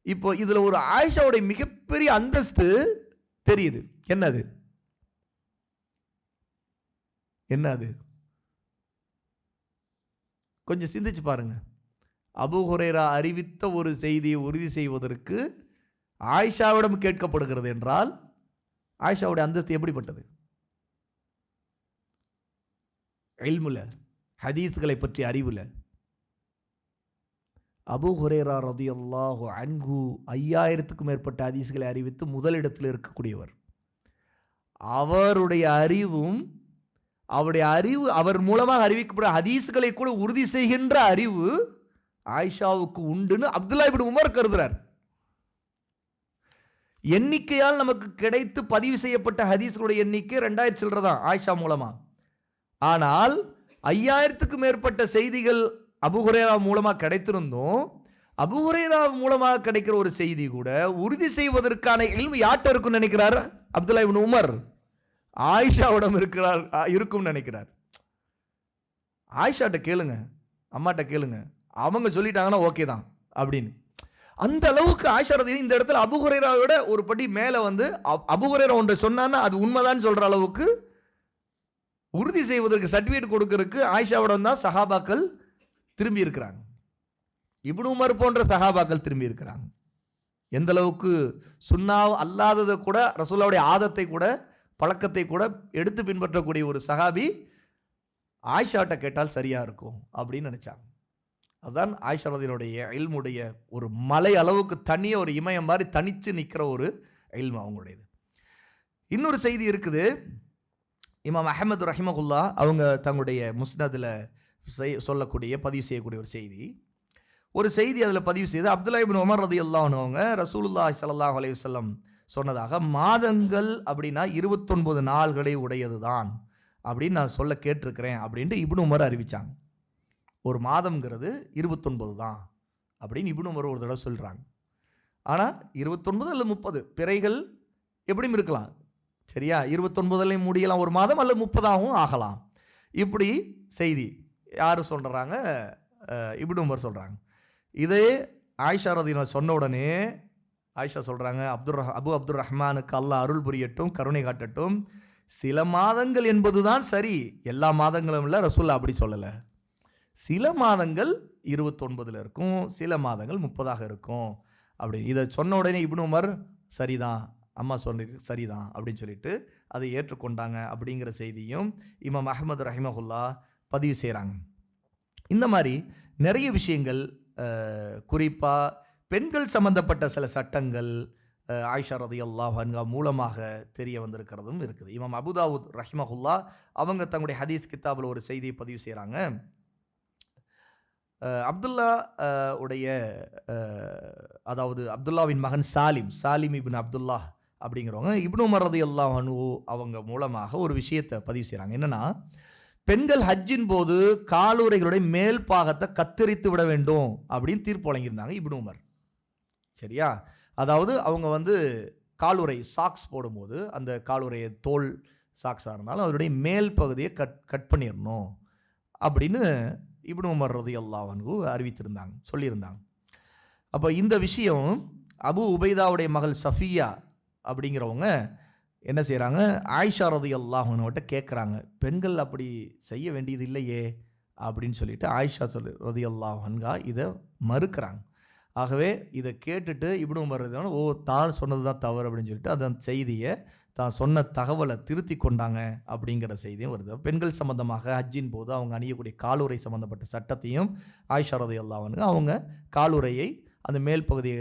இப்போ இதில் ஒரு ஆயிஷாவுடைய மிகப்பெரிய அந்தஸ்து தெரியுது. என்னது? என்ன அது? கொஞ்சம் சிந்திச்சு பாருங்க. அபூ ஹுரைரா அறிவித்த ஒரு செய்தியை உறுதி செய்வதற்கு ஆயிஷாவிடம் கேட்கப்படுகிறது என்றால் ஆயிஷாவுடைய அந்தஸ்து எப்படிப்பட்டது? இல்முல, ஹதீஸ்களை பற்றி அறிவுல. அபூ ஹுரைரா ரலியல்லாஹு அன்ஹு 5000க்கும் மேற்பட்ட ஹதீஸ்களை அறிவித்து முதலிடத்தில் இருக்கக்கூடியவர். அவருடைய அறிவும், அவருடைய அறிவு, அவர் மூலமாக அறிவிக்கப்பட்ட ஹதீஸ்களை கூட உறுதி செய்கின்ற அறிவு ஆயிஷாவுக்கு உண்டுன்னு அப்துல்லா இப்னு உமர் கருதுறார். எண்ணிக்கையால் நமக்கு கிடைத்து பதிவு செய்யப்பட்ட ஹதீஸ்களுடைய எண்ணிக்கை 2000 சில்லறை தான் ஆயிஷா மூலமா. ஆனால் 5000க்கு மேற்பட்ட செய்திகள் அபூ ஹுரைரா மூலமா கிடைத்திருந்தும் அபூ ஹுரைரா மூலமாக கிடைக்கிற ஒரு செய்தி கூட உறுதி செய்வதற்கான இல்மு யார்கிட்ட இருக்கும்னு நினைக்கிறார்? அப்துல்லா இப்னு உமர் ஆயிஷாவிடம் இருக்கும் நினைக்கிறார். ஆயிஷாட்ட கேளுங்க, அம்மாட்ட கேளுங்க, அவங்க சொல்லிட்டாங்கன்னா ஓகே தான் அப்படின்னு. அந்த அளவுக்கு ஆயிஷா ரலியல்லாஹு இந்த இடத்துல அபூ ஹுரைராவோட ஒரு படி மேலே வந்து அபூ ஹுரைரா ஒன்றை சொன்னான்னா அது உண்மைதான் சொல்ற அளவுக்கு உறுதி செய்வதற்கு சர்டிஃபிகேட் கொடுக்கறதுக்கு ஆயிஷாவிடம் தான் சஹாபாக்கள் திரும்பி இருக்கிறாங்க. இப்னு உமர் போன்ற சஹாபாக்கள் திரும்பி இருக்கிறாங்க. எந்த அளவுக்கு சுன்னா அல்லாததை கூட ரசூலுல்லாஹ்வுடைய ஆதத்தை கூட பழக்கத்தை கூட எடுத்து பின்பற்றக்கூடிய ஒரு சஹாபி ஆயிஷாட்ட கேட்டால் சரியா இருக்கும் அப்படின்னு நினைச்சாங்க. அதுதான் ஆயிஷா ரலியல்லாஹுடைய இல்முடைய ஒரு மலை அளவுக்கு தனியாக ஒரு இமயம் மாதிரி தனித்து நிற்கிற ஒரு இல்மு அவங்களுடையது. இன்னொரு செய்தி இருக்குது. இமாம் அஹ்மது ரஹிமஹுல்லா அவங்க தங்களுடைய முஸ்னதில் சொல்லக்கூடிய பதிவு செய்யக்கூடிய ஒரு செய்தி அதில் பதிவு செய்து அப்துல்லா இப்னு உமர் ரலியல்லாஹு அன்ஹு அவங்க ரசூலுல்லாஹி ஸல்லல்லாஹு அலைஹி வஸல்லம் சொன்னதாக மாதங்கள் அப்படின்னா 29 நாள்களை உடையது தான் அப்படின்னு நான் சொல்ல கேட்டிருக்கிறேன் அப்படின்ட்டு இப்னு உமர் அறிவித்தாங்க. ஒரு மாதம்ங்கிறது 29 தான் அப்படின்னு இப்னு உமர் ஒரு தடவை சொல்கிறாங்க. ஆனால் 29 அல்லது 30 பிறைகள் எப்படியும் இருக்கலாம், சரியா? 29லையும் முடியலாம் ஒரு மாதம், அல்லது 30ஆகவும் ஆகலாம். இப்படி செய்தி யார் சொல்கிறாங்க? இப்னு உமர் சொல்கிறாங்க. இதே ஆயிஷா ரலியல்லாஹு சொன்ன உடனே ஆயிஷா சொல்கிறாங்க, அபு அப்துர் ரஹ்மானுக்கு அல்லாஹ் அருள் புரியட்டும், கருணை காட்டட்டும், சில மாதங்கள் என்பது தான் சரி, எல்லா மாதங்களும் இல்லை, ரசூலுல்லாஹ் அப்படி சொல்லலை. சில மாதங்கள் 29 இருக்கும், சில மாதங்கள் 30ஆக இருக்கும் அப்படி. இதை சொன்ன உடனே இப்னு உமர் சரிதான், அம்மா சொன்ன சரிதான் அப்படின்னு சொல்லிட்டு அதை ஏற்றுக்கொண்டாங்க அப்படிங்கிற செய்தியும் இமாம் அஹ்மது ரஹிமஹுல்லா பதிவு செய்கிறாங்க. இந்த மாதிரி நிறைய விஷயங்கள், குறிப்பாக பெண்கள் சம்பந்தப்பட்ட சில சட்டங்கள் ஆயிஷா ரலியல்லாஹு அன்ஹா மூலமாக தெரிய வந்திருக்கிறதும் இருக்குது. இமாம் அபூ தாவூத் ரஹிமஹுல்லா அவங்க தங்களுடைய ஹதீஸ் கிதாபில் ஒரு செய்தியை பதிவு செய்கிறாங்க. அப்துல்லா உடைய அதாவது அப்துல்லாவின் மகன் சாலிம் இப்னு அப்துல்லா அப்படிங்கிறவங்க இப்னு உமர் ரலியல்லாஹு அன்ஹு அவங்க மூலமாக ஒரு விஷயத்தை பதிவு செய்கிறாங்க. என்னென்னா, பெண்கள் ஹஜ்ஜின் போது காலுறைகளுடைய மேல் பாகத்தை கத்தரித்து விட வேண்டும் அப்படின்னு தீர்ப்பு வழங்கியிருந்தாங்க இப்னு உமர், சரியா? அதாவது அவங்க வந்து காலுறை சாக்ஸ் போடும்போது அந்த காலுறையை தோல் சாக்ஸாக இருந்தாலும் அதனுடைய மேல் பகுதியை கட் பண்ணிடணும் அப்படின்னு இப்னு உமர் ரலியல்லாஹு அன்ஹு அறிவித்திருந்தாங்க, சொல்லியிருந்தாங்க. அப்போ இந்த விஷயம் அபு உபைதாவுடைய மகள் சஃபியா அப்படிங்கிறவங்க என்ன செய்கிறாங்க, ஆயிஷா ரலியல்லாஹு அன்ஹாட்ட கேட்குறாங்க, பெண்கள் அப்படி செய்ய வேண்டியது இல்லையே அப்படின்னு சொல்லிட்டு ஆயிஷா ரலியல்லாஹு அன்ஹா இதை மறுக்கிறாங்க. ஆகவே இதை கேட்டுட்டு இப்னு உமர் ரலியல்லாஹு தான் சொன்னது தான் தவறு அப்படின்னு சொல்லிட்டு அதன் செய்தியை தான் சொன்ன தகவலை திருத்தி கொண்டாங்க அப்படிங்கிற செய்தியும் வருது. பெண்கள் சம்பந்தமாக ஹஜ்ஜின் போது அவங்க அணியக்கூடிய காலுறை சம்பந்தப்பட்ட சட்டத்தையும் ஆயிஷா ரலியல்லாஹு அன்ஹா அவங்க காலுறையை அந்த மேல் பகுதியை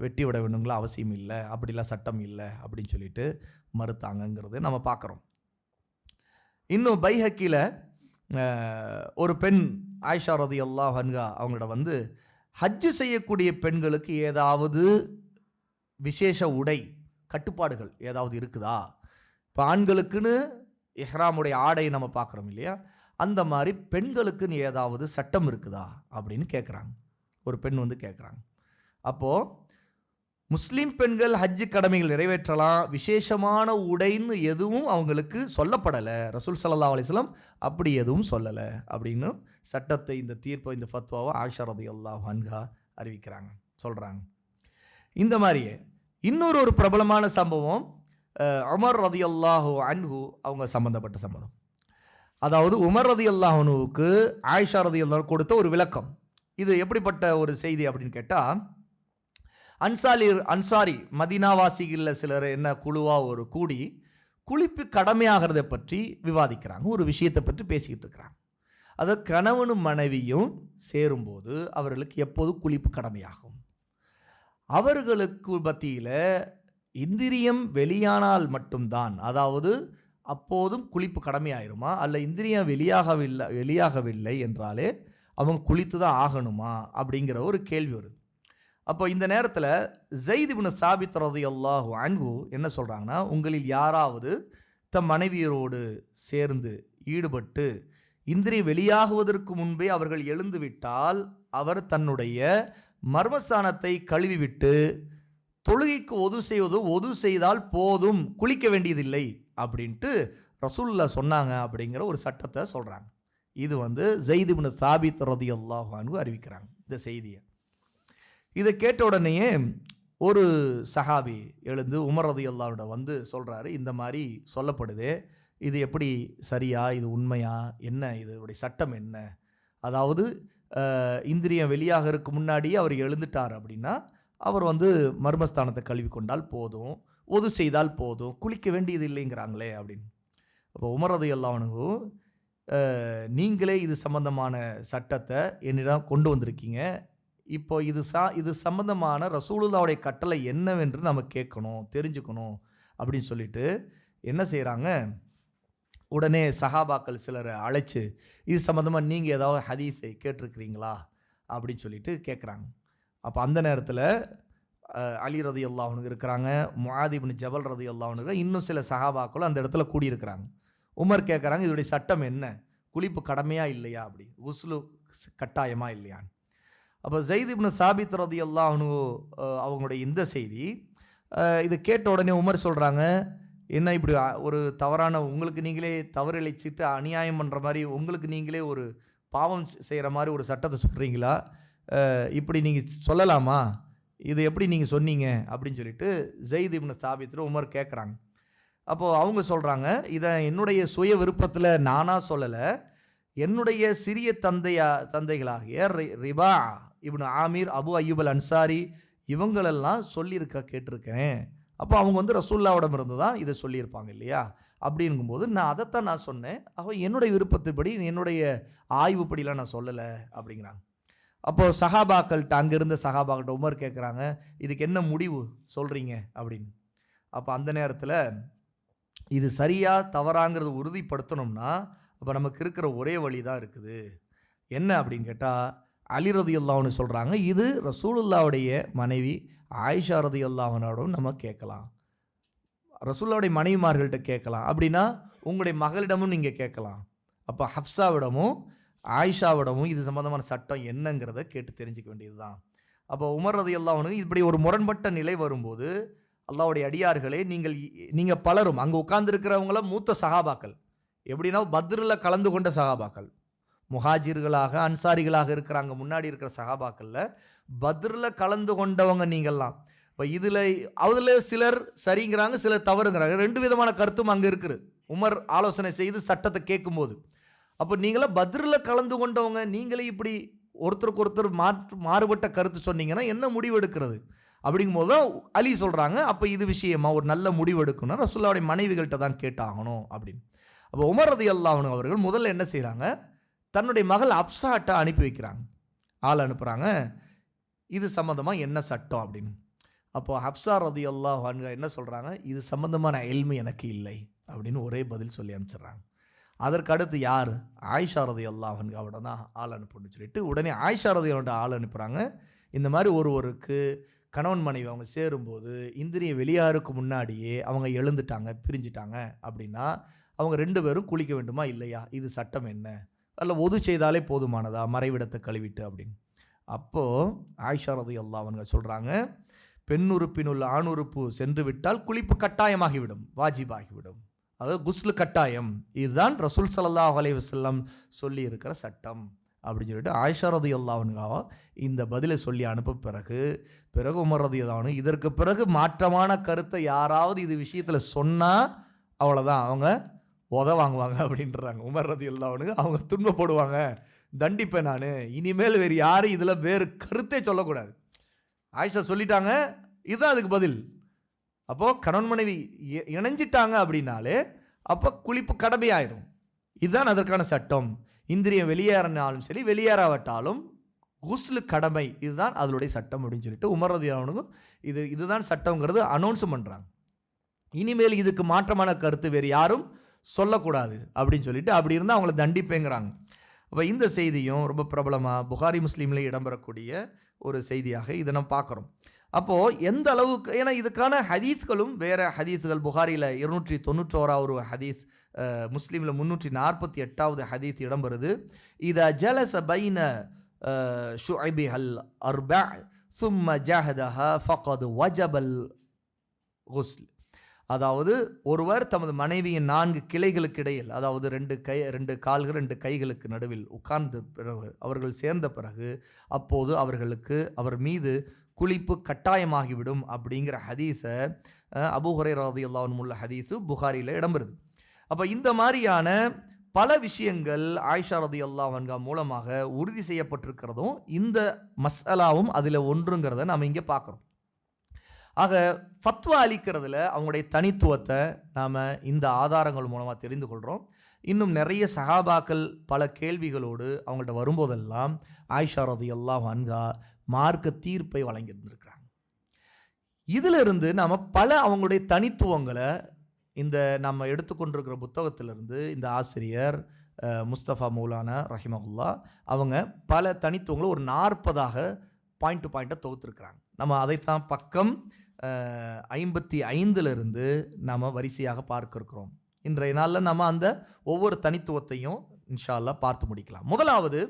வெட்டி விட வேணுங்களா அவசியம் இல்லை, அப்படிலாம் சட்டம் இல்லை அப்படின்னு சொல்லிட்டு மறுத்தாங்கங்கிறது நம்ம பார்க்குறோம். இன்னும் பைஹக்கியில் ஒரு பெண் ஆயிஷா ரலியல்லாஹு அன்ஹா அவங்களோட வந்து ஹஜ்ஜு செய்யக்கூடிய பெண்களுக்கு ஏதாவது விசேஷ உடை கட்டுப்பாடுகள் ஏதாவது இருக்குதா? இப்போ ஆண்களுக்குன்னு இஹ்ராமுடைய ஆடை நம்ம பார்க்குறோம் இல்லையா, அந்த மாதிரி பெண்களுக்குன்னு ஏதாவது சட்டம் இருக்குதா அப்படின்னு கேட்குறாங்க. ஒரு பெண் வந்து கேட்குறாங்க. அப்போது முஸ்லீம் பெண்கள் ஹஜ்ஜு கடமைகள் நிறைவேற்றலாம், விசேஷமான உடைன்னு எதுவும் அவங்களுக்கு சொல்லப்படலை. ரசூல் ஸல்லல்லாஹு அலைஹி வஸல்லம் அப்படி எதுவும் சொல்லலை அப்படின்னு சட்டத்தை, இந்த தீர்ப்பை, இந்த ஃபத்வாவை ஆயிஷா ரலியல்லாஹு அன்ஹா அறிவிக்கிறாங்க, சொல்கிறாங்க. இந்த மாதிரியே இன்னொரு பிரபலமான சம்பவம் உமர் ரலியல்லாஹு அன்ஹு அவங்க சம்பந்தப்பட்ட சம்பவம். அதாவது உமர் ரலியல்லாஹு அன்ஹுவுக்கு ஆயிஷா ரலியல்லாஹு கொடுத்த ஒரு விளக்கம். இது எப்படிப்பட்ட ஒரு செய்தி அப்படின்னு கேட்டால், அன்சாரி மதீனாவாசிகளில் சிலர் என்ன குழுவாக ஒரு கூடி குளிப்பு கடமையாகிறதை பற்றி விவாதிக்கிறாங்க, ஒரு விஷயத்தை பற்றி பேசிக்கிட்டு இருக்கிறாங்க. அதை கணவனும் மனைவியும் சேரும்போது அவர்களுக்கு எப்போது குளிப்பு கடமையாகும், அவர்களுக்கு மத்தியில் இந்திரியம் வெளியானால் மட்டும்தான், அதாவது அப்போதும் குளிப்பு கடமையாயிருமா, அல்ல இந்திரியம் வெளியாகவில்லை என்றாலே அவங்க குளித்து தான் ஆகணுமா அப்படிங்கிற ஒரு கேள்வி வருது. அப்போ இந்த நேரத்தில் ஸைத் இப்னு சாபித் ரலியல்லாஹு அன்ஹு என்ன சொல்கிறாங்கன்னா, உங்களில் யாராவது தம் மனைவியரோடு சேர்ந்து ஈடுபட்டு இந்திரியம் வெளியாகுவதற்கு முன்பே அவர்கள் எழுந்து விட்டால் அவர் தன்னுடைய மர்மஸ்தானத்தை கழுவிவிட்டு தொழுகைக்கு ஒது செய்தால் போதும், குளிக்க வேண்டியதில்லை அப்படின்ட்டு ரசூலுல்லாஹ் சொன்னாங்க அப்படிங்கிற ஒரு சட்டத்தை சொல்கிறாங்க. இது ஸைத் இப்னு சாபித் ரலியல்லாஹு அன்ஹு அறிவிக்கிறாங்க இந்த செய்தியை. இதை கேட்ட உடனேயே ஒரு சஹாபி எழுந்து உமர் ரலியல்லாஹு அன்ஹு சொல்கிறாரு, இந்த மாதிரி சொல்லப்படுது, இது எப்படி சரியா, இது உண்மையா, என்ன இதோடைய சட்டம் என்ன? அதாவது இந்திரியம் வெளியாக இருக்கு முன்னாடியே அவர் எழுந்துட்டார் அப்படின்னா அவர் மர்மஸ்தானத்தை கழுவி கொண்டால் போதும், ஒது செய்தால் போதும், குளிக்க வேண்டியது இல்லைங்கிறாங்களே அப்படின்னு. அப்போ உமர் ரலியல்லாஹு அன்ஹு, நீங்களே இது சம்பந்தமான சட்டத்தை என்னிடம் கொண்டு வந்திருக்கீங்க, இப்போ இது சம்பந்தமான ரசூலுல்லாஹ்வுடைய கட்டளை என்னவென்று நம்ம கேட்கணும், தெரிஞ்சுக்கணும் அப்படின்னு சொல்லிட்டு என்ன செய்கிறாங்க, உடனே சஹாபாக்கள் சிலரை அழைச்சி இது சம்மந்தமாக நீங்கள் ஏதாவது ஹதீஸை கேட்டிருக்கிறீங்களா அப்படின்னு சொல்லிட்டு கேட்குறாங்க. அப்போ அந்த நேரத்தில் அலி ரலியல்லாஹு அன்ஹு இருக்கிறாங்க, முஆத் இப்னு ஜபல் ரலியல்லாஹு அன்ஹு, இன்னும் சில சஹாபாக்களும் அந்த இடத்துல கூடியிருக்கிறாங்க. உமர் கேட்குறாங்க, இதோடைய சட்டம் என்ன, குளிப்பு கடமையா இல்லையா, அப்படி குஸ்லு கட்டாயமா இல்லையான்னு. அப்போ ஸைத் இப்னு சாபித் ரலியல்லாஹு அன்ஹு அவங்களுடைய இந்த செய்தி இதை கேட்ட உடனே உமர் சொல்கிறாங்க, என்ன இப்படி ஒரு தவறான, உங்களுக்கு நீங்களே தவறு இழைச்சிட்டு அநியாயம் பண்ணுற மாதிரி, உங்களுக்கு நீங்களே ஒரு பாவம் செய்கிற மாதிரி ஒரு சட்டத்தை சொல்கிறீங்களா, இப்படி நீங்கள் சொல்லலாமா, இது எப்படி நீங்கள் சொன்னீங்க அப்படின்னு சொல்லிட்டு ஸைத் இப்னு சாபித் உமர் கேட்குறாங்க. அப்போது அவங்க சொல்கிறாங்க, இதை என்னுடைய சுய விருப்பத்தில் நானாக சொல்லலை, என்னுடைய சிறிய தந்தைகளாகிய ரிபா இப்னு ஆமீர், அபு அய்யூப் அல் அன்சாரி இவங்களெல்லாம் கேட்டிருக்கிறேன். அப்போ அவங்க ரசூலுல்லாஹ்விடம் இருந்து தான் இதை சொல்லியிருப்பாங்க இல்லையா, அப்படிங்கும்போது அதைத்தான் நான் சொன்னேன், என்னுடைய விருப்பத்தின்படி என்னுடைய ஆய்வுப்படிலாம் நான் சொல்லலை அப்படிங்கிறாங்க. அப்போது சஹாபாக்கள்கிட்ட, அங்கே இருந்த சஹாபாக்கள்கிட்ட உமர் கேட்குறாங்க, இதுக்கு என்ன முடிவு சொல்கிறீங்க அப்படின்னு. அப்போ அந்த நேரத்தில் இது சரியா தவறாங்கிறது உறுதிப்படுத்தணும்னா அப்போ நமக்கு இருக்கிற ஒரே வழி தான் இருக்குது. என்ன அப்படின்னு கேட்டால், அலி ரலியல்லாஹு அன்ஹு சொல்கிறாங்க, இது ரசூலுல்லாஹ்வுடைய மனைவி ஆயிஷா ரலியல்லாஹு அன்ஹாவும் நம்ம கேட்கலாம், ரசூலுல்லாஹ்வுடைய மனைவிமார்கள்ட்ட கேட்கலாம், அப்படின்னா உங்களுடைய மகளிடமும் நீங்கள் கேட்கலாம். அப்போ ஹப்சாவிடமும் ஆயிஷாவிடமும் இது சம்பந்தமான சட்டம் என்னங்கிறத கேட்டு தெரிஞ்சுக்க வேண்டியது தான். அப்போ உமர் ரலியல்லாஹு அன்ஹு இப்படி ஒரு முரண்பட்ட நிலை வரும்போது, அல்லாஹ்வுடைய அடியார்களே, நீங்கள் பலரும் அங்கே உட்கார்ந்துருக்கிறவங்கள மூத்த சஹாபாக்கள், எப்படின்னா பத்ரில் கலந்து கொண்ட சஹாபாக்கள், முஹாஜிர்களாக அன்சாரிகளாக இருக்கிறாங்க, முன்னாடி இருக்கிற சஹாபாக்களில் பத்ரில் கலந்து கொண்டவங்க நீங்கள்லாம். இப்போ அதில் சிலர் சரிங்கிறாங்க, சிலர் தவறுங்கிறாங்க, ரெண்டு விதமான கருத்தும் அங்கே இருக்குது. உமர் ஆலோசனை செய்து சட்டத்தை கேட்கும்போது, அப்போ நீங்களாம் பத்ரில் கலந்து கொண்டவங்க, நீங்களே இப்படி ஒருத்தருக்கு ஒருத்தர் மாறுபட்ட கருத்து சொன்னீங்கன்னா என்ன முடிவு எடுக்கிறது அப்படிங்கும்போது தான் அலி சொல்கிறாங்க, அப்போ இது விஷயமா ஒரு நல்ல முடிவு எடுக்கணும், ரசூலுல்லாஹ்வுடைய மனைவிகள்கிட்ட தான் கேட்டாகணும் அப்படின்னு. அப்போ உமர் ரலியல்லாஹு அன்ஹு அவர்கள் முதல்ல என்ன செய்கிறாங்க, தன்னுடைய மகள் அப்சாட்ட அனுப்பி வைக்கிறாங்க, ஆள் அனுப்புகிறாங்க, இது சம்மந்தமாக என்ன சட்டம் அப்படின்னு. அப்போது ஹப்சா ரலியல்லாஹு அன்ஹா என்ன சொல்கிறாங்க, இது சம்மந்தமான இல்மு எனக்கு இல்லை அப்படின்னு ஒரே பதில் சொல்லி அனுப்பிச்சிடுறாங்க. அதற்கு அடுத்து யார், ஆயிஷா ரலியல்லாஹு அன்ஹாவோட தான் ஆள் அனுப்புன்னு சொல்லிட்டு உடனே ஆயிஷா ரலியல்லாஹு ஆள் அனுப்புகிறாங்க. இந்த மாதிரி ஒருவருக்கு கணவன் மனைவி அவங்க சேரும்போது இந்திரியம் வெளியாருக்கு முன்னாடியே அவங்க எழுந்துட்டாங்க, பிரிஞ்சிட்டாங்க அப்படின்னா அவங்க ரெண்டு பேரும் குளிக்க வேண்டுமா இல்லையா, இது சட்டம் என்ன, அதில் ஒது செய்தாலே போதுமானதா, மறைவிடத்தை கழுவிட்டு அப்படின்னு. அப்போது ஆயிஷா ரலியல்லாஹு அன்ஹா சொல்கிறாங்க, பெண் உறுப்பினுள்ள ஆண் உறுப்பு சென்று விட்டால் குளிப்பு கட்டாயமாகிவிடும், வாஜிபாகிவிடும், அதாவது குஸ்லு கட்டாயம், இதுதான் ரசூல் ஸல்லல்லாஹு அலைஹி வஸல்லம் சொல்லி இருக்கிற சட்டம் அப்படின்னு சொல்லிட்டு ஆயிஷா ரலியல்லாஹு அன்ஹா இந்த பதிலை சொல்லி அனுப்ப பிறகு உமர் ரலியல்லாஹு அன்ஹு, இதற்கு பிறகு மாற்றமான கருத்தை யாராவது இது விஷயத்தில் சொன்னால் அவ்வளோதான், அவங்க வாங்குவாங்க அப்படின்றாங்க. உமர் ரலியல்லாஹு அன்ஹு அவங்க துன்பப்படுவாங்க, தண்டிப்பேன் நான், இனிமேல் வேறு யாரும் இதில் வேறு கருத்தே சொல்லக்கூடாது. ஆயிஷா சொல்லிட்டாங்க, இதுதான் அதுக்கு பதில். அப்போது கணவன் மனைவி இணைஞ்சிட்டாங்க அப்படின்னாலே அப்போ குளிப்பு கடமையாயிரும், இதுதான் அதற்கான சட்டம். இந்திரியம் வெளியேறினாலும் சரி வெளியேறாவிட்டாலும் குஸ்லு கடமை, இதுதான் அதனுடைய சட்டம் அப்படின்னு சொல்லிட்டு உமர் ரலியல்லாஹு அன்ஹு இதுதான் சட்டங்கிறது அனௌன்ஸ் பண்ணுறாங்க. இனிமேல் இதுக்கு மாற்றமான கருத்து வேறு யாரும் சொல்லக்கூடாது அப்படின்னு சொல்லிட்டு, அப்படி இருந்தால் அவங்கள தண்டிப்பேங்கிறாங்க. அப்போ இந்த செய்தியும் ரொம்ப பிரபலமாக புகாரி முஸ்லீமில் இடம்பெறக்கூடிய ஒரு செய்தியாக இதை நம்ம பார்க்குறோம். அப்போது எந்த அளவுக்கு, ஏன்னா இதுக்கான ஹதீஸ்களும் வேறு ஹதீஸ்கள் புகாரியில் 291 ஹதீஸ், முஸ்லீமில் 348 ஹதீஸ் இடம்பெறுது. இத ஜலச பைன ஷுஐபிஹல் அர்பா சும்ம ஜஹதஹா ஃபகது வஜபல் குஸ்ல். அதாவது ஒருவர் தமது மனைவியின் 4 கிளைகளுக்கு இடையில், அதாவது 2 கால்கள் 2 கைகளுக்கு நடுவில் உட்கார்ந்த பிறகு, அவர்கள் சேர்ந்த பிறகு, அப்போது அவர் மீது குளிப்பு கட்டாயமாகிவிடும் அப்படிங்கிற ஹதீஸை அபூ ஹுரைரா ரலியல்லாஹு அன்ஹு உள்ள ஹதீஸு புகாரியில் இடம்பெறுது. அப்போ இந்த மாதிரியான பல விஷயங்கள் ஆயிஷா ரலியல்லாஹு அன்ஹா மூலமாக உறுதி செய்யப்பட்டிருக்கிறதும் இந்த மஸ்அலாவும் அதில் ஒன்றுங்கிறத நாம் இங்கே பார்க்குறோம். ஆக ஃபத்வா அளிக்கிறதுல அவங்களுடைய தனித்துவத்தை நாம் இந்த ஆதாரங்கள் மூலமாக தெரிந்து கொள்கிறோம். இன்னும் நிறைய சஹாபாக்கள் பல கேள்விகளோடு அவங்கள்ட்ட வரும்போதெல்லாம் ஆயிஷா ரலியல்லாஹு அன்ஹா மார்க்க தீர்ப்பை வழங்கியிருந்திருக்கிறாங்க. இதிலிருந்து நாம் பல அவங்களுடைய தனித்துவங்களை இந்த நம்ம எடுத்துக்கொண்டிருக்கிற புத்தகத்திலிருந்து இந்த ஆசிரியர் முஸ்தபா மௌலானா ரஹிமஹுல்லா அவங்க பல தனித்துவங்களை ஒரு 40 பாயிண்ட்டை தொகுத்திருக்கிறாங்க. நம்ம அதைத்தான் பக்கம் 55 நாம் வரிசையாக பார்க்க இருக்கிறோம். இன்றைய நாளில் நம்ம அந்த ஒவ்வொரு தனித்துவத்தையும் இன்ஷா அல்லாஹ் பார்த்து முடிக்கலாம். முதலாவது,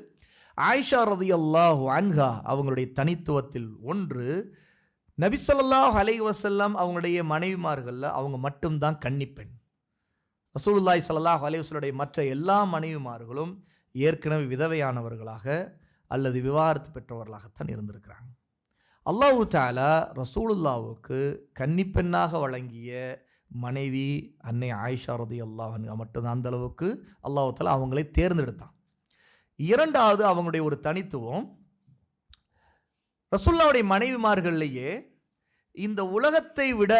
ஆயிஷா ரலியல்லாஹு அன்ஹா அவங்களுடைய தனித்துவத்தில் ஒன்று, நபி ஸல்லல்லாஹு அலைஹி வஸல்லம் அவங்களுடைய மனைவிமார்களில் அவங்க மட்டும்தான் கன்னிப்பெண். ரசூலுல்லாஹி ஸல்லல்லாஹு அலைஹி வஸல்லம் மற்ற எல்லா மனைவிமார்களும் ஏற்கனவே விதவையானவர்களாக அல்லது விவாகரத்து பெற்றவர்களாகத்தான் இருந்திருக்கிறாங்க. அல்லாஹு தஆலா ரசூலுல்லாஹுக்கு கன்னிப்பெண்ணாக வழங்கிய மனைவி அன்னை ஆயிஷா ரலியல்லாஹு அன்ஹா மட்டும்தான். அந்த அளவுக்கு அல்லாஹு தஆலா அவங்களை தேர்ந்தெடுத்தான். இரண்டாவது, அவங்களுடைய ஒரு தனித்துவம், ரசூலுல்லாஹுடைய மனைவிமார்கள்லேயே இந்த உலகத்தை விட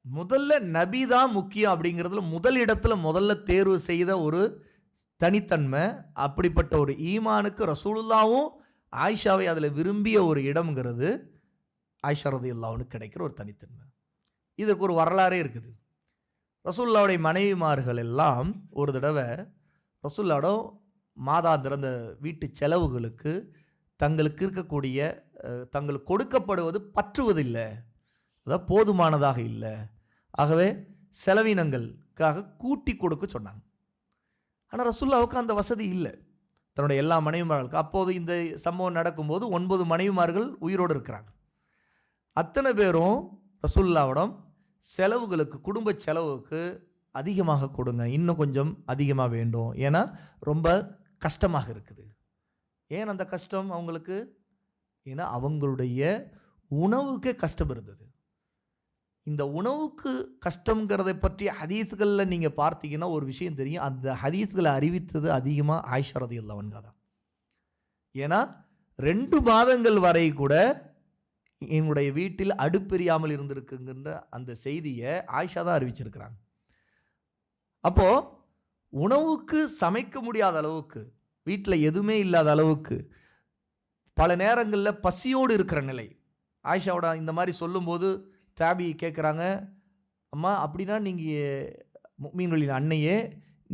முதல்ல நபி தான் முக்கியம் அப்படிங்கிறதுல முதல்ல தேர்வு செய்த ஒரு தனித்தன்மை. அப்படிப்பட்ட ஒரு ஈமானுக்கு ரசூலுல்லாஹும் ஆயிஷாவை அதில் விரும்பிய ஒரு இடம்ங்கிறது ஆயிஷா ரலியல்லாஹு அன்ஹா கிடைக்கிற ஒரு தனித்தன்மை. இதற்கு ஒரு வரலாறே இருக்குது. ரசூலுல்லாஹுடைய மனைவிமார்கள் எல்லாம் ஒரு தடவை ரசூலுல்லாஹ்வோட மாதாந்திர அந்த வீட்டு செலவுகளுக்கு தங்களுக்கு இருக்கக்கூடிய தங்களுக்கு கொடுக்கப்படுவது பற்றுவதில்லை, அதாவது போதுமானதாக இல்லை. ஆகவே செலவினங்களுக்காக கூட்டி கொடுக்க சொன்னாங்க. ஆனால் ரசூலுல்லாஹ்வுக்கு அந்த வசதி இல்லை தன்னுடைய எல்லா மனைவிமார்களுக்கு. அப்போது இந்த சம்பவம் நடக்கும்போது 9 மனைவிமார்கள் உயிரோடு இருக்கிறாங்க. அத்தனை பேரும் ரசூலுல்லாஹ்விடம் செலவுகளுக்கு, குடும்ப செலவுக்கு அதிகமாக கொடுங்க, இன்னும் கொஞ்சம் அதிகமாக வேண்டும், ஏன்னா ரொம்ப கஷ்டமாக இருக்குது. ஏன் அந்த கஷ்டம் அவங்களுக்கு? ஏன்னா அவங்களுடைய உணவுக்கே கஷ்டம் இருந்தது. இந்த உணவுக்கு கஷ்டங்கிறதை பற்றி ஹதீஸ்களில் நீங்கள் பார்த்தீங்கன்னா ஒரு விஷயம் தெரியும். அந்த ஹதீஸ்களை அறிவித்தது அதிகமாக ஆயிஷா ரலியல்லாஹு அன்ஹா தான். ஏன்னா 2 மாதங்கள் வரை கூட என்னுடைய வீட்டில் அடுப்பெரியாமல் இருந்திருக்குங்கிற அந்த செய்தியை ஆயிஷா தான் அறிவிச்சிருக்கிறாங்க. அப்போது உணவுக்கு சமைக்க முடியாத அளவுக்கு, வீட்டில் எதுவுமே இல்லாத அளவுக்கு, பல நேரங்களில் பசியோடு இருக்கிற நிலை. ஆயிஷாவோட இந்த மாதிரி சொல்லும்போது தாபி கேட்குறாங்க, அம்மா அப்படின்னா நீங்கள் முஃமின்களின் அன்னையே,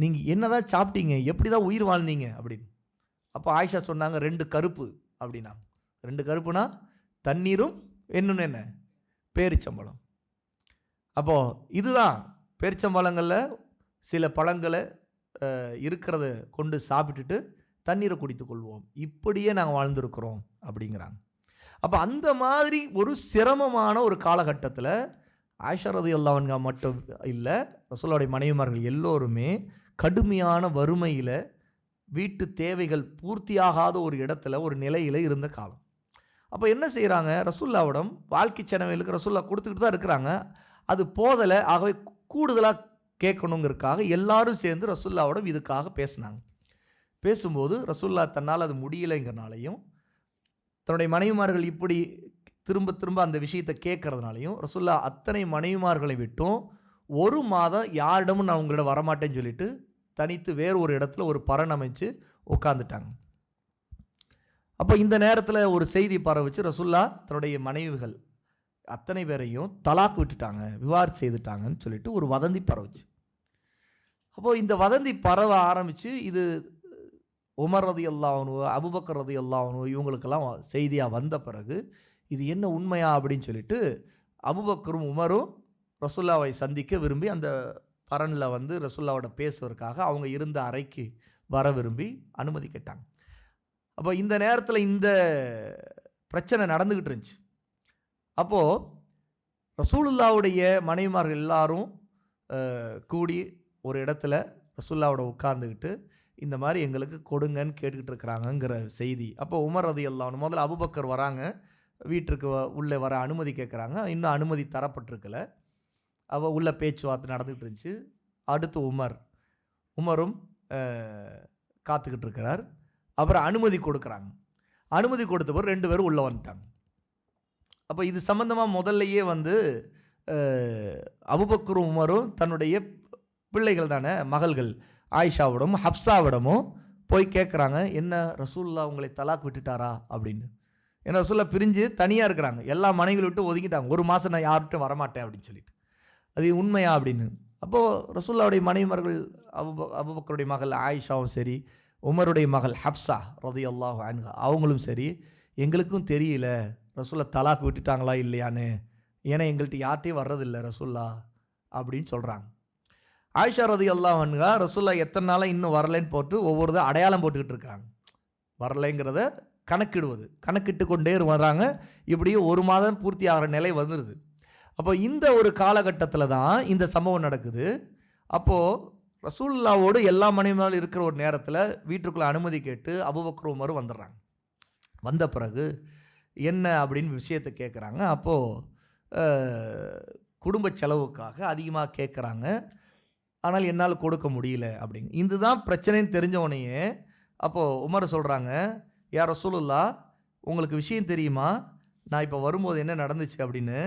நீங்கள் என்ன தான் சாப்பிட்டீங்க, எப்படி தான் உயிர் வாழ்ந்தீங்க அப்படின்னு. அப்போ ஆயிஷா சொன்னாங்க 2 கருப்பு அப்படின்னா. 2 கருப்புனா தண்ணீரும் என்ன பேரிச்சம்பழம். அப்போது இதுதான் பேரிச்சம்பழங்களில் சில பழங்களை இருக்கிறத கொண்டு சாப்பிட்டுட்டு தண்ணீரை குடித்து கொள்வோம், இப்படியே நாங்கள் வாழ்ந்துருக்கிறோம் அப்படிங்கிறாங்க. அப்போ அந்த மாதிரி ஒரு சிரமமான ஒரு காலகட்டத்தில் ஆயிஷா ரலியல்லாஹு அன்ஹா மட்டும் இல்லை, ரசூலுல்லாஹுடைய மனைவிமார்கள் எல்லோருமே கடுமையான வறுமையில், வீட்டு தேவைகள் பூர்த்தியாகாத ஒரு இடத்துல, ஒரு நிலையில் இருந்த காலம். அப்போ என்ன செய்கிறாங்க, ரசூலுல்லாஹ்விடம் வாழ்க்கை செலவுகளுக்கு ரசூலுல்லாஹ் கொடுத்துக்கிட்டு தான் இருக்கிறாங்க, அது போதலை. ஆகவே கூடுதலாக கேட்கணுங்கிறதுக்காக எல்லாரும் சேர்ந்து ரசூலுல்லாஹ்விடம் இதுக்காக பேசினாங்க. பேசும்போது ரசூலுல்லாஹ் தன்னால் அது முடியலைங்கிறனாலையும், தன்னுடைய மனைவிமார்கள் இப்படி திரும்ப திரும்ப அந்த விஷயத்தை கேட்கறதுனாலையும், ரசூலுல்லாஹ் அத்தனை மனைவிமார்களை விட்டும் 1 மாதம் யாரிடமும் நான் உங்களிடம் வரமாட்டேன்னு சொல்லிட்டு தனித்து வேறு ஒரு இடத்துல ஒரு பரண் அமைச்சு உட்காந்துட்டாங்க. அப்போ இந்த நேரத்தில் ஒரு செய்தி பரவிச்சு, ரசூலுல்லாஹ் தன்னுடைய மனைவிகள் அத்தனை பேரையும் தலாக் விட்டுட்டாங்க, விவாகரத்து செய்துட்டாங்கன்னு சொல்லிட்டு ஒரு வதந்தி பரவுச்சு. அப்போது இந்த வதந்தி பரவ ஆரம்பித்து இது உமர் ரலியல்லாஹு அன்ஹு, அபூபக்கர் ரலியல்லாஹு அன்ஹு இவங்களுக்கெல்லாம் செய்தியாக வந்த பிறகு இது என்ன உண்மையா அப்படின்னு சொல்லிட்டு அபூபக்கரும் உமரும் ரசூல்லாவை சந்திக்க விரும்பி அந்த பரனில் வந்து ரசூல்லாவோட பேசுவதற்காக அவங்க இருந்த அறைக்கு வர விரும்பி அனுமதி கேட்டாங்க. அப்போ இந்த நேரத்தில் இந்த பிரச்சனை நடந்துக்கிட்டு இருந்துச்சு. அப்போது ரசூலுல்லாவுடைய மனைவிமார்கள் எல்லாரும் கூடி ஒரு இடத்துல ரசூல்லாவோட உட்கார்ந்துக்கிட்டு இந்த மாதிரி எங்களுக்கு கொடுங்கன்னு கேட்டுக்கிட்டு இருக்கிறாங்கங்கிற செய்தி. அப்போ உமர் ரலியல்லாஹு அன்ஹு முதல்ல அபூபக்கர் வராங்க, வீட்டிற்கு உள்ளே வர அனுமதி கேட்குறாங்க. இன்னும் அனுமதி தரப்பட்டிருக்கல. அவள் உள்ள பேச்சுவார்த்தை நடந்துகிட்டு இருந்துச்சு. அடுத்து உமரும் காத்துக்கிட்டு இருக்கிறார். அப்புறம் அனுமதி கொடுக்குறாங்க. அனுமதி கொடுத்த பிறகு 2 பேரும் உள்ளே வந்துட்டாங்க. அப்போ இது சம்மந்தமாக முதல்லையே வந்து அபூபக்கரும் உமரும் தன்னுடைய பிள்ளைகள் தானே, மகள்கள் ஆயிஷாவிடமும் ஹப்சாவிடமும் போய் கேட்குறாங்க, என்ன ரசூலுல்லாஹ் உங்களை தலாக் விட்டுட்டாரா அப்படின்னு. ஏன்னா ரசூலுல்லாஹ் பிரிஞ்சு தனியாக இருக்கிறாங்க, எல்லா மனைவிகளை விட்டு ஒதுக்கிட்டாங்க. 1 மாதம் நான் யார்கிட்டும் வரமாட்டேன் அப்படின்னு சொல்லிட்டு. அது உண்மையா அப்படின்னு. அப்போது ரசூலுல்லாஹ்வுடைய மனைவிமார்கள் அபூபக்கருடைய மகள் ஆயிஷாவும் சரி, உமருடைய மகள் ஹப்சா ரலியல்லாஹு அன்ஹா அவங்களும் சரி, எங்களுக்கும் தெரியல ரசூலுல்லாஹ் தலாக் விட்டுட்டாங்களா இல்லையான்னு, ஏன்னா எங்கள்கிட்ட யார்ட்டையும் வர்றதில்லை ரசூலுல்லாஹ் அப்படின்னு சொல்கிறாங்க. ஆயிஷா ரலியல்லாஹு அன்ஹா ரசூலுல்லாஹ் எத்தனை நாளாக இன்னும் வரலைன்னு போட்டு ஒவ்வொரு அடையாளம் போட்டுக்கிட்டு இருக்கிறாங்க. வரலைங்கிறத கணக்கிட்டு கொண்டே வராங்க. இப்படியே 1 மாதம் பூர்த்தி ஆகிற நிலை வந்துடுது. அப்போ இந்த ஒரு காலகட்டத்தில் தான் இந்த சம்பவம் நடக்குது. அப்போது ரசூலுல்லாவோடு எல்லா மனைவிமாரும் இருக்கிற ஒரு நேரத்தில் வீட்டுக்குள்ளே அனுமதி கேட்டு அபூபக்கர் உமரும் வந்துடுறாங்க. வந்த பிறகு என்ன அப்படின்னு விஷயத்தை கேட்குறாங்க. அப்போது குடும்ப செலவுக்காக அதிகமாக கேட்குறாங்க, ஆனால் என்னால் கொடுக்க முடியல அப்படிங்க. இதுதான் பிரச்சனைன்னு தெரிஞ்சவனையே அப்போது உமர் சொல்கிறாங்க, யா ரசூலுல்லாஹ் உங்களுக்கு விஷயம் தெரியுமா, நான் இப்போ வரும்போது என்ன நடந்துச்சு அப்படின்னு.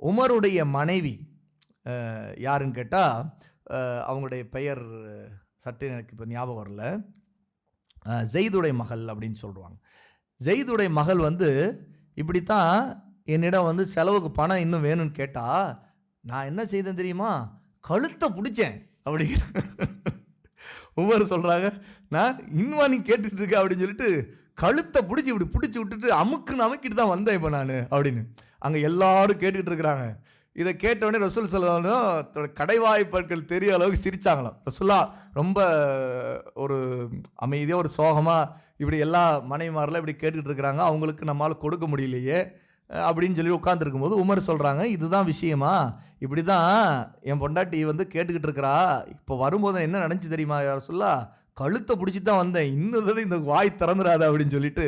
உமருடைய மனைவி யாருன்னு கேட்டால் அவங்களுடைய பெயர் சட்டை எனக்கு இப்போ ஞாபகம் வரல, ஜெயிதுடைய மகள் அப்படின்னு சொல்லுவாங்க. ஜெயிதுடைய மகள் வந்து இப்படித்தான் என்னிடம் வந்து செலவுக்கு பணம் இன்னும் வேணும்னு கேட்டால் நான் என்ன செய்தேன் தெரியுமா, கழுத்தை பிடிச்சேன் அப்படி. உமர் சொல்கிறாங்க, நான் இன்னுமா நீ கேட்டுட்டு இருக்க அப்படின்னு சொல்லிட்டு கழுத்தை பிடிச்சி இப்படி பிடிச்சி விட்டுட்டு அமுக்கிட்டு தான் வந்தேன் இப்போ நான் அப்படின்னு. அங்கே எல்லாரும் கேட்டுக்கிட்டு இருக்கிறாங்க. இதை கேட்டவுடனே ரசூல் ஸல்லல்லாஹு கடைவாய்ப்பற்கள் தெரிய அளவுக்கு சிரித்தாங்களாம். ரசூலா ரொம்ப ஒரு அமைதியாக ஒரு சோகமாக இப்படி எல்லா மனைவிமாரெலாம் இப்படி கேட்டுக்கிட்டு இருக்கிறாங்க, அவங்களுக்கு நம்மளால் கொடுக்க முடியலையே அப்படின்னு சொல்லி உட்காந்துருக்கும் போது உமர் சொல்கிறாங்க, இதுதான் விஷயமா, இப்படி தான் என் பொண்டாட்டி வந்து கேட்டுக்கிட்டு இருக்கிறா, இப்போ வரும்போது என்ன நினச்சி தெரியுமா ரசூலா, கழுத்தை பிடிச்சி தான் வந்தேன், இன்னும் இந்த வாய் திறந்துடாத அப்படின்னு சொல்லிட்டு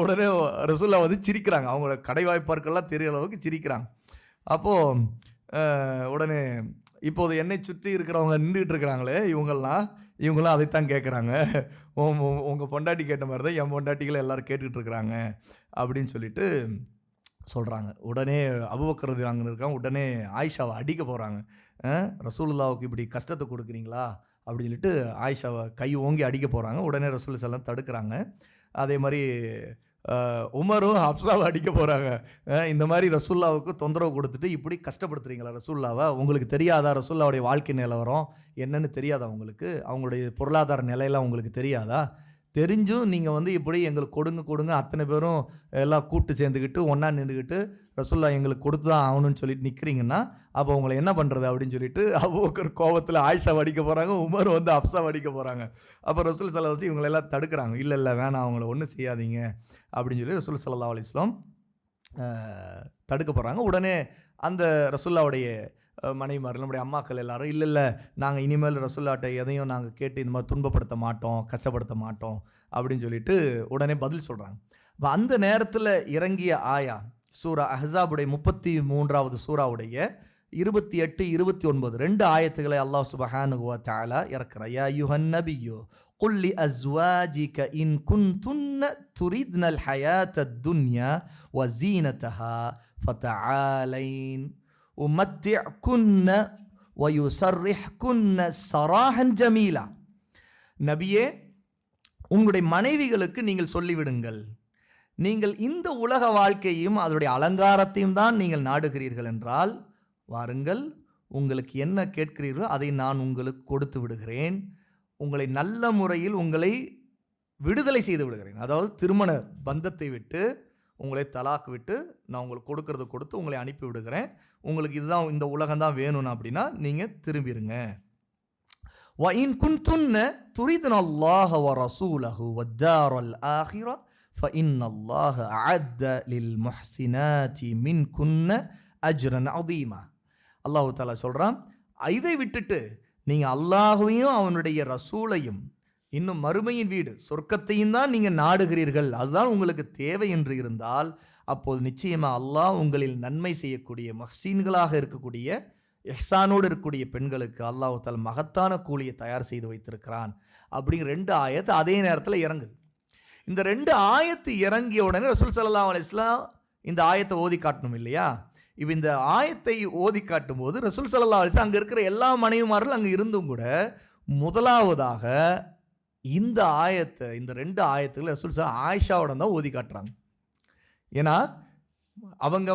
உடனே ரசூலா வந்து சிரிக்கிறாங்க. அவங்களோட கடைவாய்ப்பார்கள்லாம் தெரிய அளவுக்கு சிரிக்கிறாங்க. அப்போது உடனே இப்போது என்னை சுற்றி இருக்கிறவங்க நின்றுட்டு இருக்கிறாங்களே இவங்களாம் அதைத்தான் கேட்குறாங்க, உங்கள் பொண்டாட்டி கேட்ட மாதிரி தான் என் பொண்டாட்டிகளை எல்லோரும் கேட்டுக்கிட்டு இருக்கிறாங்க அப்படின்னு சொல்லிட்டு சொல்கிறாங்க. உடனே அபூபக்கர் அங்கே இருக்காங்க, உடனே ஆயிஷாவை அடிக்க போகிறாங்க. ரசூலுல்லாவுக்கு இப்படி கஷ்டத்தை கொடுக்குறீங்களா அப்படின்னு சொல்லிட்டு ஆயிஷாவை கை ஓங்கி அடிக்க போகிறாங்க. உடனே ரசூல் ஸல்லல்லாஹு தடுக்கிறாங்க. அதே மாதிரி உமரும் ஹப்சாவை அடிக்க போகிறாங்க. இந்த மாதிரி ரசூல்லாவுக்கு தொந்தரவு கொடுத்துட்டு இப்படி கஷ்டப்படுத்துறீங்களா ரசூல்லாவை, உங்களுக்கு தெரியாதா ரசூல்லாவுடைய வாழ்க்கை நிலவரம் என்னன்னு தெரியாதா, அவங்களுடைய பொருளாதார நிலையெல்லாம் உங்களுக்கு தெரியாதா, தெரிஞ்சும் நீங்கள் வந்து இப்படி எங்களுக்கு கொடுங்க அத்தனை பேரும் எல்லாம் கூட்டு சேர்ந்துக்கிட்டு ஒன்றா நின்றுக்கிட்டு ரசூல்லா எங்களுக்கு கொடுத்து தான் ஆகணும்னு சொல்லிட்டு நிற்கிறீங்கன்னா அப்போ உங்களை என்ன பண்ணுறது அப்படின்னு சொல்லிட்டு அபூபக்கர் கோபத்தில் ஆயிஷாவை அடிக்க போகிறாங்க, உமர் வந்து ஹப்சாவை அடிக்க போகிறாங்க. அப்போ ரசூல் ஸல்லல்லாஹு அலைஹி வஸல்லம் இவங்களெல்லாம் தடுக்கிறாங்க, இல்லை வேணாம் அவங்கள ஒன்றும் செய்யாதீங்க அப்படின்னு சொல்லி ரசூல் ஸல்லல்லாஹு அலைஹி வஸல்லம் தடுக்க போகிறாங்க. உடனே அந்த ரசூல்லாவுடைய மனைவிமார்கள் நம்முடைய அம்மாக்கள் எல்லாரும் இல்லை நாங்கள் இனிமேல் ரசூல்லாட்ட எதையும் நாங்கள் கேட்டு இந்த மாதிரி துன்பப்படுத்த மாட்டோம், கஷ்டப்படுத்த மாட்டோம் அப்படின்னு சொல்லிட்டு உடனே பதில் சொல்கிறாங்க. இப்போ அந்த நேரத்தில் இறங்கிய ஆயா சூரா அஹ்ஸாபுடைய 33வது சூறாவுடைய 28, 29 2 ஆயத்துக்களை அல்லாஹ் சுப்ஹானஹு வ தஆலா இறக்குறார். யா அய்யுஹன் நபிய்யு குல் லி அஸ்வாஜிக இன் குன்துன்ன துரித்னல் ஹயாத்தத் துன்யா வ ஸீனதஹா ஃபதஆலைன் உமத்திஅகுன்ன வ யுஸர்ரிஹ்குன்ன ஸராஹன் ஜமீலா. நபியே, உங்களுடைய மனைவிகளுக்கு நீங்கள் சொல்லிவிடுங்கள், நீங்கள் இந்த உலக வாழ்க்கையும் அதனுடைய அலங்காரத்தையும் தான் நீங்கள் நாடுகிறீர்கள் என்றால் வாருங்கள், உங்களுக்கு என்ன கேட்கிறீர்களோ அதை நான் உங்களுக்கு கொடுத்து விடுகிறேன். உங்களை நல்ல முறையில் உங்களை விடுதலை செய்து விடுகிறேன். அதாவது திருமண பந்தத்தை விட்டு உங்களை தலாக் விட்டு நான் உங்களுக்கு கொடுக்கறத கொடுத்து உங்களை அனுப்பி விடுகிறேன். உங்களுக்கு இதுதான் இந்த உலகம் தான் வேணும்னு அப்படின்னா நீங்கள் திரும்பிடுங்க. وَإِن كُنتُنَّ تُرِدْنَ اللَّهَ وَرَسُولَهُ وَالدَّارَ الْآخِرَةَ فَإِنَّ اللَّهَ أَعَدَّ لِلْمُحْسِنَاتِ مِنْكُنَّ أَجْرًا عَظِيمًا. அல்லாஹ் தஆலா சொல்றான், இதை விட்டுட்டு நீங்கள் அல்லாஹ்வையும் அவனுடைய ரசூலையும் இன்னும் மறுமையின் வீடு சொர்க்கத்தையும் தான் நீங்கள் நாடுகிறீர்கள், அதுதான் உங்களுக்கு தேவை என்று இருந்தால், அப்போது நிச்சயமாக அல்லாஹ் உங்களில் நன்மை செய்யக்கூடிய மஹ்சீன்களாக இருக்கக்கூடிய இஹ்சானோடு இருக்கக்கூடிய பெண்களுக்கு அல்லாஹ் தஆலா மகத்தான கூலியை தயார் செய்து வைத்திருக்கிறான் அப்படிங்கிற 2 ஆயத்து அதே நேரத்தில் இறங்குது. இந்த 2 ஆயத்து இறங்கிய உடனே ரசூல் ஸல்லல்லாஹு அலைஹி வஸல்லம் இந்த ஆயத்தை ஓதி காட்டணும் இல்லையா? இப்போ இந்த ஆயத்தை ஓதி காட்டும் போது ரசூல் ஸல்லல்லாஹு அலைஹி வஸல்லம் அங்கே இருக்கிற எல்லா மனைவிமார்கள் அங்கே இருந்தும் கூட முதலாவதாக இந்த ஆயத்தை, இந்த 2 ஆயத்துக்களை ரசூல் ஸல்லல்லாஹு ஆயிஷாவோட தான் ஓதி காட்டுறாங்க. ஏன்னா அவங்க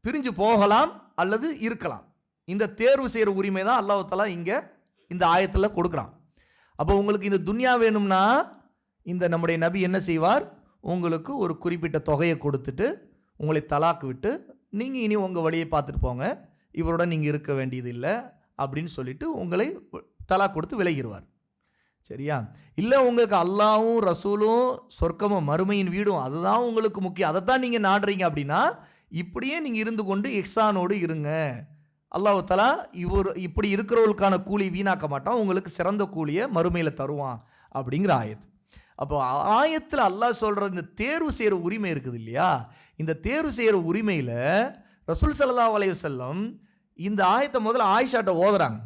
பிரிஞ்சு போகலாம் அல்லது இருக்கலாம், இந்த தேர்வு செய்கிற உரிமை தான் அல்லாஹ் தஆலா இங்கே இந்த ஆயத்தில் கொடுக்குறான். அப்போ உங்களுக்கு இந்த துன்யா வேணும்னா இந்த நம்முடைய நபி என்ன செய்வார், உங்களுக்கு ஒரு குறிப்பிட்ட தொகையை கொடுத்துட்டு உங்களை தலாக்கு விட்டு நீங்கள் இனி உங்கள் வழியை பார்த்துட்டு போங்க, இவரோட நீங்கள் இருக்க வேண்டியது இல்லை அப்படின்னு சொல்லிட்டு உங்களை தலாக் கொடுத்து விலகிடுவார். சரியா? இல்லை உங்களுக்கு அல்லாஹ்வும் ரசூலும் சொர்க்கமும் மறுமையின் வீடும் அதுதான் உங்களுக்கு முக்கியம், அதை தான் நீங்கள் நாடுறீங்க அப்படின்னா இப்படியே நீங்கள் இருந்து கொண்டு இஹ்சானோடு இருங்க, அல்லாஹ் தஆலா இப்படி இருக்கிறவர்களுக்கான கூலி வீணாக்க மாட்டான், உங்களுக்கு சிறந்த கூலியை மறுமையில் தருவான் அப்படிங்கிற ஆயத்து. அப்போ ஆயத்தில் அல்லாஹ் சொல்கிற இந்த தேர்வு செய்கிற உரிமை இருக்குது இல்லையா? இந்த தேர்வு செய்கிற உரிமையில் ரசூல் ஸல்லல்லாஹு அலைஹி வஸல்லம் இந்த ஆயத்தை முதல்ல ஆயிஷாட்ட ஓதுறாங்க.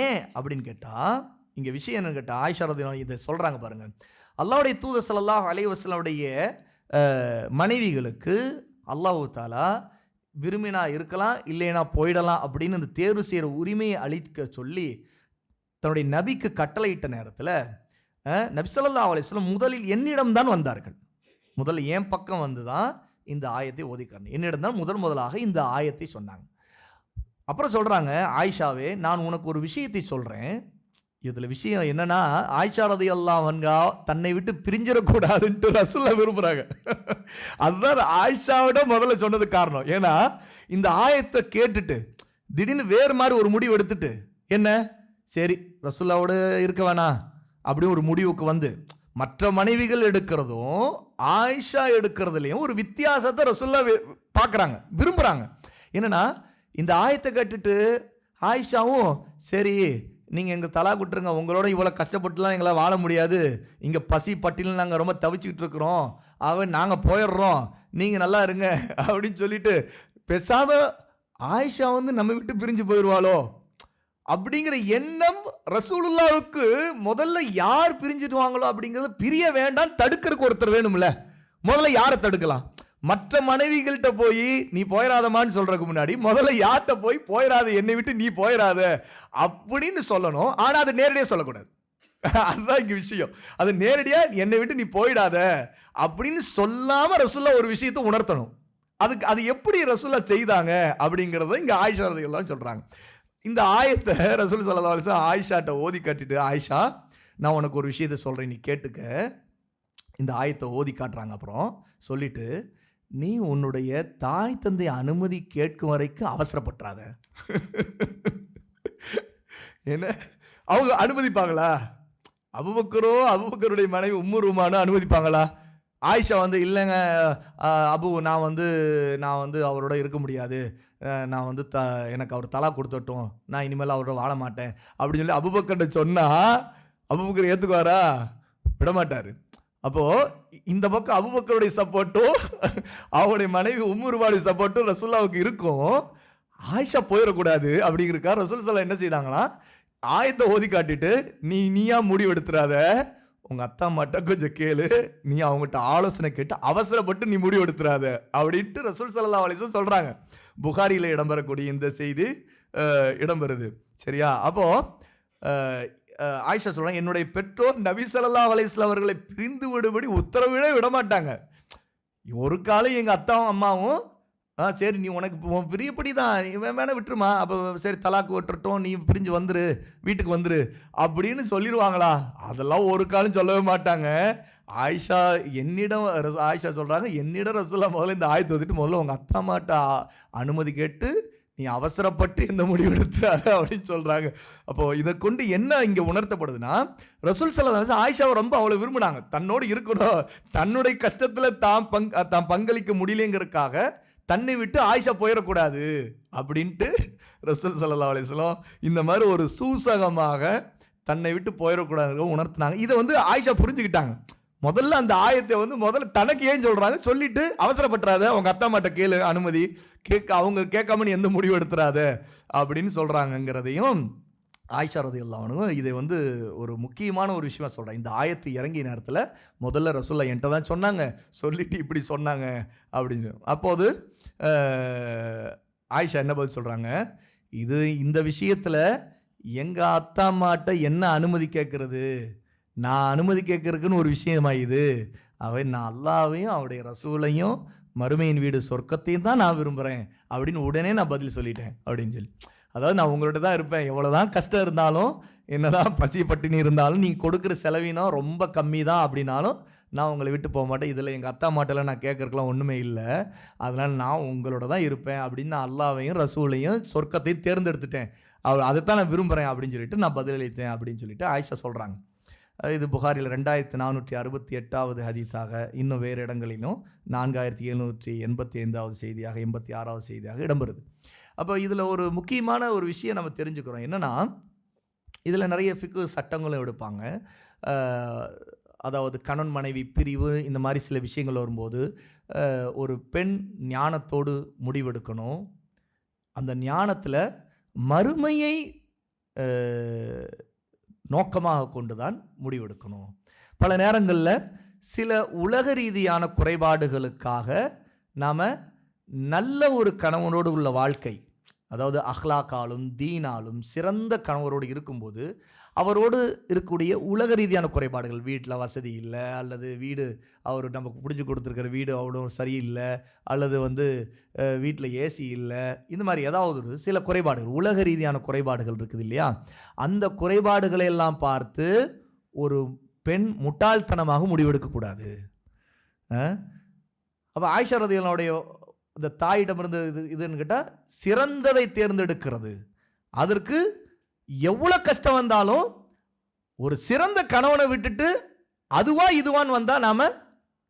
ஏன் அப்படின்னு கேட்டால், இங்கே விஷயம் என்னன்னு கேட்டால், ஆயிஷா ரலியல்லாஹு இதை சொல்கிறாங்க பாருங்கள். அல்லாஹ்வுடைய தூதர் ஸல்லல்லாஹு அலைஹி வஸல்லமுடைய மனைவிகளுக்கு அல்லாஹ் தஆலா விரும்பினா இருக்கலாம் இல்லைனா போயிடலாம் அப்படின்னு இந்த தேர்வு செய்கிற உரிமையை அளிக்க சொல்லி தன்னுடைய நபிக்கு கட்டளையிட்ட நேரத்தில் நபி ஸல்லல்லாஹு அலைஹி வஸல்லம் முதலில் என்னிடம் தான் வந்தார்கள். முதல்ல என் பக்கம் வந்து தான் இந்த ஆயத்தை ஓதிக்காரன், என்னிடம் தான் முதலாக இந்த ஆயத்தை சொன்னாங்க. அப்புறம் சொல்கிறாங்க, ஆயிஷாவே நான் உனக்கு ஒரு விஷயத்தை சொல்கிறேன். இதில் விஷயம் என்னன்னா, ஆயிஷா ரலியல்லாஹு அன்ஹா தன்னை விட்டு பிரிஞ்சிடக்கூடாதுன்ட்டு ரசூலுல்லாஹ் விரும்புகிறாங்க. அதுதான் ஆயிஷாவோட முதல்ல சொன்னது காரணம். ஏன்னா இந்த ஆயத்தை கேட்டுட்டு திடீர்னு வேறு மாதிரி ஒரு முடிவு எடுத்துட்டு, என்ன சரி ரசூலுல்லாவோட இருக்க வேணாம் அப்படி ஒரு முடிவுக்கு வந்து மற்ற மனைவிகள் எடுக்கிறதும் ஆயிஷா எடுக்கிறதுலையும் ஒரு வித்தியாசத்தை ரசூலுல்லாஹ் பார்க்குறாங்க, விரும்புகிறாங்க. என்னன்னா இந்த ஆயத்தை கேட்டுட்டு ஆயிஷாவும் சரி நீங்கள் எங்கள் தலா விட்டுருங்க, உங்களோட இவ்வளோ கஷ்டப்பட்டுலாம் எங்களால் வாழ முடியாது, இங்கே பசி பட்டியல் நாங்கள் ரொம்ப தவிச்சிக்கிட்டு இருக்கிறோம், நாங்கள் போயிடுறோம், நீங்கள் நல்லா இருங்க அப்படின்னு சொல்லிட்டு பேசாமல் ஆயிஷா நம்ம விட்டு பிரிஞ்சு போயிடுவாளோ அப்படிங்கிற எண்ணம் ரசூலுல்லாவுக்கு முதல்ல யார் பிரிஞ்சிடுவாங்களோ அப்படிங்கிறத பிரிய வேண்டாம் தடுக்கிறதுக்கு ஒருத்தர் வேணும்ல. முதல்ல யாரை தடுக்கலாம்? மற்ற மனைவிகள்கிட்ட போய் நீ போயிடாதமான்னு சொல்றதுக்கு முன்னாடி முதல்ல யார்கிட்ட போய் போயிடாத, என்னை விட்டு நீ போயிடாத அப்படின்னு சொல்லணும். ஆனால் அதை நேரடியாக சொல்லக்கூடாது. அதுதான் இங்கே விஷயம். அது நேரடியாக என்னை விட்டு நீ போயிடாத அப்படின்னு சொல்லாமல் ரசூலுல்லாஹ் ஒரு விஷயத்தை உணர்த்தணும். அது எப்படி ரசூலுல்லாஹ் செய்தாங்க அப்படிங்கிறத இங்கே ஆயிஷா ரலியல்லாஹு சொல்கிறாங்க. இந்த ஆயத்தை ரசூல் ஸல்லல்லாஹு அலைஹி வஸல்லம் ஆயிஷாட்ட ஓதி காட்டிட்டு, ஆயிஷா நான் உனக்கு ஒரு விஷயத்தை சொல்கிறேன், நீ கேட்டுக்க. இந்த ஆயத்தை ஓதி காட்டுறாங்க. அப்புறம் சொல்லிட்டு, நீ உன்னுடைய தாய் தந்தை அனுமதி கேட்கும் வரைக்கும் அவசரப்பட்டுறாத. என்ன அவங்க அனுமதிப்பாங்களா? அபூபக்கருடைய மனைவி உம்மு ரூமானு அனுமதிப்பாங்களா? ஆயிஷா இல்லைங்க அபு நான் அவரோட இருக்க முடியாது, நான் எனக்கு அவர் தலா கொடுத்துட்டோம், நான் இனிமேல் அவரோட வாழ மாட்டேன் அப்படின்னு சொல்லி அபூபக்கர்ட்ட சொன்னால் அபூபக்கர் ஏற்றுக்குவாரா? விடமாட்டார். அப்போது இந்த பக்கம் அபூபக்கருடைய சப்போர்ட்டும் அவருடைய மனைவி உம்மு ரூமாவுடைய சப்போர்ட்டும் ரசூலுல்லாவுக்கு இருக்கும். ஆயிஷா போயிடக்கூடாது அப்படிங்கிறக்கா ரசூல் ஸல்லல்லாஹு என்ன செய்தாங்களா, ஆயத்தை ஓதி காட்டிட்டு, நீயா முடிவு எடுத்துறாத, உங்கள் அத்தா அம்மாட்ட கொஞ்சம் கேளு, நீ அவங்ககிட்ட ஆலோசனை கேட்டு அவசரப்பட்டு நீ முடிவு எடுத்துறாத அப்படின்ட்டு ரசூல் ஸல்லல்லாஹு அலைஹி வஸல்லம் சொல்கிறாங்க. புகாரியில் இடம்பெறக்கூடிய இந்த செய்தி இடம்பெறுது. சரியா? அப்போது ஆயிஷா சொல்கிறாங்க, என்னுடைய பெற்றோர் நபி ஸல்லல்லாஹு அலைஹி வஸல்லம் அவர்களை பிரிந்து விடுபடி உத்தரவிட விட மாட்டாங்க. ஒரு காலம் எங்கள் அத்தாவும் அம்மாவும் சரி நீ உனக்கு உன் பிரியப்படி தான், நீ வேணா விட்டுருமா, அப்போ சரி தலாக்கு விட்டுறட்டும், நீ பிரிஞ்சு வந்துரு, வீட்டுக்கு வந்துரு அப்படின்னு சொல்லிடுவாங்களா? அதெல்லாம் ஒரு காலம் சொல்லவே மாட்டாங்க. ஆயிஷா ஆயிஷா சொல்கிறாங்க, என்னிடம் ரசூலுல்லாஹ் முதல்ல இந்த ஆயத்தை வந்துட்டு முதல்ல உங்கள் அத்தா அம்மாட்ட அனுமதி கேட்டு நீ அவசரப்பட்டு இந்த முடிவு எடுத்துறாரு அப்படின்னு சொல்கிறாங்க. அப்போது இதை கொண்டு என்ன இங்கே உணர்த்தப்படுதுன்னா, ரசூல் ஸல்லல்லாஹு அலைஹி வஸல்லம் ஆயிஷாவை ரொம்ப அவ்வளோ விரும்பினாங்க. தன்னோடு இருக்கணும், தன்னுடைய கஷ்டத்தில் தான் பங்களிக்க முடியலைங்கிறதுக்காக தன்னை விட்டு ஆயிஷா போயிடக்கூடாது அப்படின்ட்டு ரசூல் ஸல்லல்லாஹு அலைஹி வஸல்லம் இந்த மாதிரி ஒரு சூசகமாக தன்னை விட்டு போயிடக்கூடாது உணர்த்தினாங்க. இதை வந்து ஆயிஷா புரிஞ்சுக்கிட்டாங்க. முதல்ல அந்த ஆயத்தை வந்து முதல்ல தனக்கு ஏன் சொல்கிறாங்க, சொல்லிட்டு அவசரப்பட்டுறாத, அவங்க அத்தா அம்மாட்ட கேளு அனுமதி, அவங்க கேட்காம நீ எந்த முடிவு எடுத்துறாத அப்படின்னு சொல்கிறாங்கங்கிறதையும் ஆயிஷா ரலியல்லாஹு அன்ஹா இதை வந்து ஒரு முக்கியமான ஒரு விஷயமா சொல்கிறேன். இந்த ஆயத்து இறங்கிய நேரத்தில் முதல்ல ரசூலுல்லாஹ் என்கிட்ட தான் சொன்னாங்க, சொல்லிட்டு இப்படி சொன்னாங்க அப்படின்னு. அப்போது ஆயிஷா என்ன பதில் சொல்கிறாங்க, இந்த விஷயத்தில் எங்கள் அத்தா அம்மாட்ட என்ன அனுமதி கேட்குறது, நான் அனுமதி கேட்கறதுக்குன்னு ஒரு விஷயமா இது, நான் அல்லாஹ்வையும் அவருடைய ரசூலையும் மறுமையின் வீடு சொர்க்கத்தையும் தான் நான் விரும்புகிறேன் அப்படின்னு உடனே நான் பதில் சொல்லிட்டேன் அப்படின்னு சொல்லி. அதாவது நான் உங்கள்கிட்ட தான் இருப்பேன், எவ்வளோதான் கஷ்டம் இருந்தாலும், என்னதான் பசி பட்டினி இருந்தாலும், நீ கொடுக்குற செலவினம் ரொம்ப கம்மி தான் அப்படின்னாலும் நான் உங்களை விட்டு போக மாட்டேன், இதில் எங்கள் அத்தா மாட்டெல்லாம் நான் கேட்கறதுக்குலாம் ஒன்றுமே இல்லை, அதனால் நான் உங்களோட தான் இருப்பேன் அப்படின்னு நான் அல்லாஹ்வையும் ரசூலையும் சொர்க்கத்தையும் தேர்ந்தெடுத்துட்டேன், அதைத்தான் நான் விரும்புகிறேன் அப்படின்னு சொல்லிட்டு நான் பதிலளித்தேன் அப்படின்னு சொல்லிட்டு ஆயிஷா சொல்கிறாங்க. இது புகாரில் 2468வது ஹதீஸாக, இன்னும் வேறு இடங்களிலும் 4785வது செய்தியாக, 86வது செய்தியாக இடம்பெறுது. அப்போ இதில் ஒரு முக்கியமான ஒரு விஷயம் நம்ம தெரிஞ்சுக்கிறோம். என்னென்னா, இதில் நிறைய ஃபிக்கு சட்டங்களும் எடுப்பாங்க. அதாவது கணவன் மனைவி பிரிவு இந்த மாதிரி சில விஷயங்கள் வரும்போது ஒரு பெண் ஞானத்தோடு முடிவெடுக்கணும். அந்த ஞானத்தில் மறுமையை நோக்கமாக கொண்டு தான் முடிவெடுக்கணும். பல நேரங்களில் சில உலக ரீதியான குறைபாடுகளுக்காக நாம் நல்ல ஒரு கணவனோடு உள்ள வாழ்க்கை, அதாவது அஹ்லாக்காலும் தீனாலும் சிறந்த கணவரோடு இருக்கும்போது அவரோடு இருக்கக்கூடிய உலக ரீதியான குறைபாடுகள், வீட்டில் வசதி இல்லை, அல்லது வீடு அவர் நமக்கு பிடிச்சி கொடுத்துருக்கிற வீடு அவ்வளோ சரியில்லை, அல்லது வந்து வீட்டில் ஏசி இல்லை, இந்த மாதிரி ஏதாவது ஒரு சில குறைபாடுகள், உலக ரீதியான குறைபாடுகள் இருக்குது இல்லையா, அந்த குறைபாடுகளை எல்லாம் பார்த்து ஒரு பெண் முட்டாள்தனமாக முடிவெடுக்கக்கூடாது. அப்போ ஆயிஷா ரலியல்லாஹு இந்த தாயிடமிருந்து இதுன்னு கேட்டால் சிறந்ததை தேர்ந்தெடுக்கிறது. அதற்கு எவ்வளோ கஷ்டம் வந்தாலும் ஒரு சிறந்த கணவனை விட்டுட்டு அதுவா இதுவான்னு வந்தால் நாம்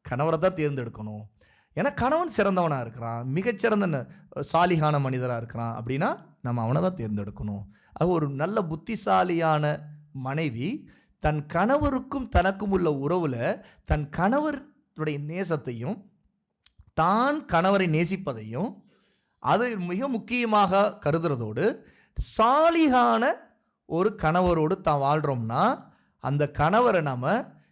கணவரை தான் தேர்ந்தெடுக்கணும். ஏன்னா கணவன் சிறந்தவனாக இருக்கிறான், மிகச்சிறந்த சாலிகான மனிதராக இருக்கிறான் அப்படின்னா நம்ம அவனை தான் தேர்ந்தெடுக்கணும். அது ஒரு நல்ல புத்திசாலியான மனைவி தன் கணவருக்கும் தனக்கும் உள்ள உறவில் தன் கணவருடைய நேசத்தையும் தான் கணவரை நேசிப்பதையும் அது மிக முக்கியமாக கருதுறதோடு சாலிகான ஒரு கணவரோடு தான் வாழ்கிறோம்னா அந்த கணவரை நம்ம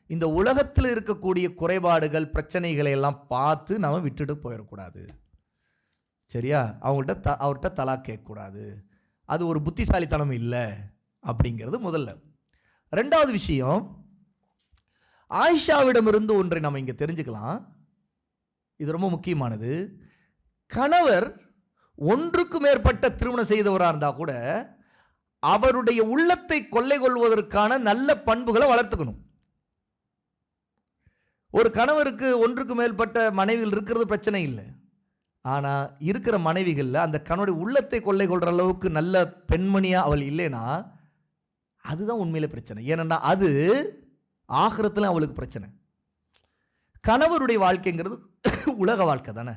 இந்த உலகத்தில் இருக்கக்கூடிய குறைபாடுகள் பிரச்சனைகளை எல்லாம் பார்த்து நம்ம விட்டுட்டு போயிடக்கூடாது. சரியா? அவர்கிட்ட தலா கேட்கக்கூடாது. அது ஒரு புத்திசாலித்தனம் இல்லை அப்படிங்கிறது முதல்ல. ரெண்டாவது விஷயம், ஆயிஷாவிடமிருந்து ஒன்றை நம்ம இங்கே தெரிஞ்சுக்கலாம். இது ரொம்ப முக்கியமானது. கணவர் ஒன்றுக்கு மேற்பட்ட திருமணம் செய்தவராக இருந்தால் கூட அவருடைய உள்ளத்தை கொள்ளை கொள்வதற்கான நல்ல பண்புகளை வளர்த்துக்கணும். ஒரு கணவருக்கு ஒன்றுக்கு மேற்பட்ட மனைவிகள் இருக்கிறது பிரச்சனை இல்லை. ஆனால் இருக்கிற மனைவிகளில் அந்த கணவருடைய உள்ளத்தை கொள்ளை கொள்கிற அளவுக்கு நல்ல பெண்மணியாக அவள் இல்லைன்னா அதுதான் உண்மையிலே பிரச்சனை. ஏன்னா அது ஆகிரத்தில் அவளுக்கு பிரச்சனை. கணவருடைய வாழ்க்கைங்கிறது உலக வாழ்க்கை தானே,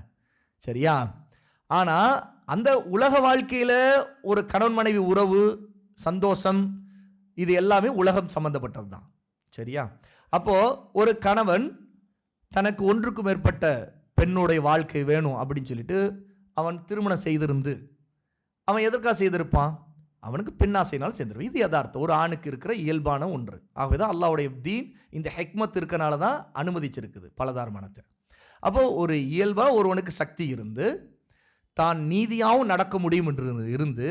சரியா? ஆனால் அந்த உலக வாழ்க்கையில் ஒரு கணவன் மனைவி உறவு, சந்தோஷம், இது எல்லாமே உலகம் சம்பந்தப்பட்டது தான், சரியா? அப்போது ஒரு கணவன் தனக்கு ஒன்றுக்கு மேற்பட்ட பெண்ணுடைய வாழ்க்கை வேணும் அப்படின்னு சொல்லிட்டு அவன் திருமணம் செய்திருந்து அவன் எதற்காக செய்திருப்பான்? அவனுக்கு பெண்ணாசையினால் சேர்ந்துருவான். இது யதார்த்தம், ஒரு ஆணுக்கு இருக்கிற இயல்பான ஒன்று. ஆகவே தான் அல்லாஹ்வுடைய தீன் இந்த ஹெக்மத் இருக்கனால தான் அனுமதிச்சிருக்குது பலதாரமானத்தை. அப்போது ஒரு இயல்பாக ஒருவனுக்கு சக்தி இருந்து தான் நீதியாகவும் நடக்க முடியும் என்று இருந்து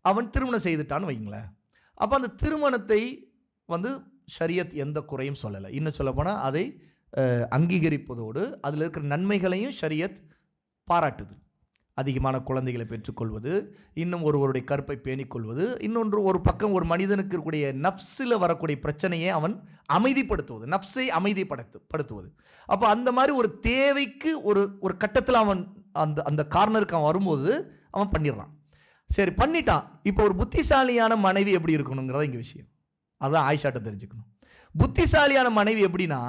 அவன் திருமணம் செய்துட்டான்னு வைங்களேன். அப்போ அந்த திருமணத்தை வந்து ஷரியத் எந்த குறையும் சொல்லலை. இன்னும் சொல்லப்போனால் அதை அங்கீகரிப்பதோடு அதில் இருக்கிற நன்மைகளையும் ஷரியத் பாராட்டுது. அதிகமான குழந்தைகளை பெற்றுக்கொள்வது, இன்னும் ஒருவருடைய கற்பை பேணிக்கொள்வது, இன்னொன்று ஒரு பக்கம் ஒரு மனிதனுக்கு இருக்கக்கூடிய நப்ஸில் வரக்கூடிய பிரச்சனையை அவன் அமைதிப்படுத்துவது, நப்ஸை அமைதிப்படுத்துவது. அப்போ அந்த மாதிரி ஒரு தேவைக்கு ஒரு கட்டத்தில் அவன் அந்த கார்னருக்கு அவன் வரும்போது அவன் பண்ணிடுறான். சரி, பண்ணிட்டான். இப்போ ஒரு புத்திசாலியான மனைவி எப்படி இருக்கணுங்கிறத இங்கே விஷயம். அதான் ஆயிஷாட்ட தெரிஞ்சுக்கணும். புத்திசாலியான மனைவி எப்படின்னா,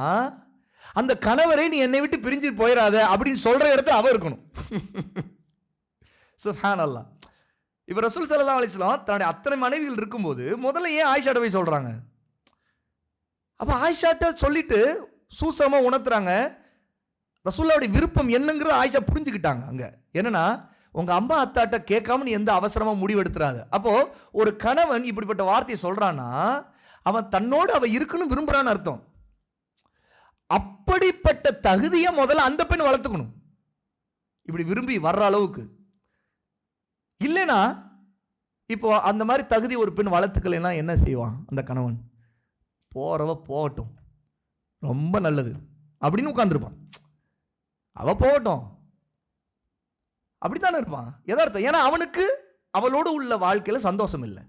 அந்த கணவரை நீ என்னை விட்டு பிரிஞ்சு போயிடாத அப்படின்னு சொல்ற இடத்துல அவ இருக்கணும். சுப்ஹானல்லாஹ். இப்போ ரசூல் ஸல்லல்லாஹு அலைஹி வஸல்லம் தன்னுடைய அத்தனை மனைவிகள் இருக்கும்போது முதல்ல ஏன் ஆயிஷாட்ட போய் சொல்றாங்க? அப்போ ஆயிஷாட்ட சொல்லிட்டு சூசமா உணர்த்துறாங்க. ரசூலுல்லாஹ்வுடைய விருப்பம் என்னங்கிறத ஆயிஷா புரிஞ்சுக்கிட்டாங்க. அங்க என்னன்னா, உங்க அம்மா அத்தாட்ட கேட்காம நீ எந்த அவசரமா முடிவெடுத்துறாது. அப்போ ஒரு கணவன் இப்படிப்பட்ட வார்த்தையை சொல்றான்னா அவன் தன்னோடு அவ இருக்கணும் விரும்புறான்னு அர்த்தம். அப்படிப்பட்ட தகுதியை முதல்ல அந்த பெண் வளர்த்துக்கணும், இப்படி விரும்பி வர்ற அளவுக்கு. இல்லைனா இப்போ அந்த மாதிரி தகுதி ஒரு பெண் வளர்த்துக்கலைன்னா என்ன செய்வான் அந்த கணவன்? போறவ போகட்டும், ரொம்ப நல்லது அப்படின்னு உட்கார்ந்துருப்பான். அவ போகட்டும் அப்படித்தானே இருப்பான் யதார்த்தம். ஏன்னா அவனுக்கு அவளோடு உள்ள வாழ்க்கையில் சந்தோஷம் இல்லை,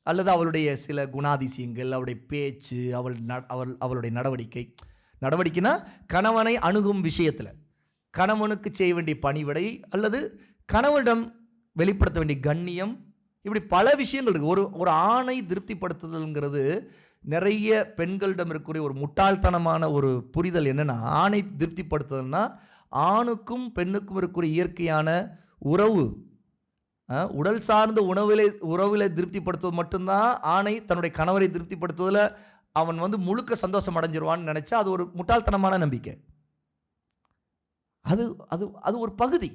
அல்லது அவளுடைய சில குணாதிசயங்கள், அவளுடைய பேச்சு, அவளுடைய நடவடிக்கைனா கணவனை அணுகும் விஷயத்தில் கணவனுக்கு செய்ய வேண்டிய பணிவிடை, அல்லது கணவனிடம் வெளிப்படுத்த வேண்டிய கண்ணியம், இப்படி பல விஷயங்கள் இருக்குது. ஒரு ஆணை திருப்திப்படுத்துதல்ங்கிறது நிறைய பெண்களிடம் இருக்கக்கூடிய ஒரு முட்டாள்தனமான ஒரு புரிதல். என்னென்னா, ஆணை திருப்திப்படுத்துதல்னா ஆணுக்கும் பெண்ணுக்கும் இருக்கக்கூடிய இயற்கையான உறவு, உடல் சார்ந்த உறவில் திருப்திப்படுத்துவது மட்டும்தான் ஆணை தன்னுடைய கணவரை திருப்திப்படுத்துவதில் அவன் முழுக்க சந்தோஷம் அடைஞ்சிருவான்னு நினைச்சா அது ஒரு முட்டாள்தனமான நம்பிக்கை. அது அது அது ஒரு பகுதி.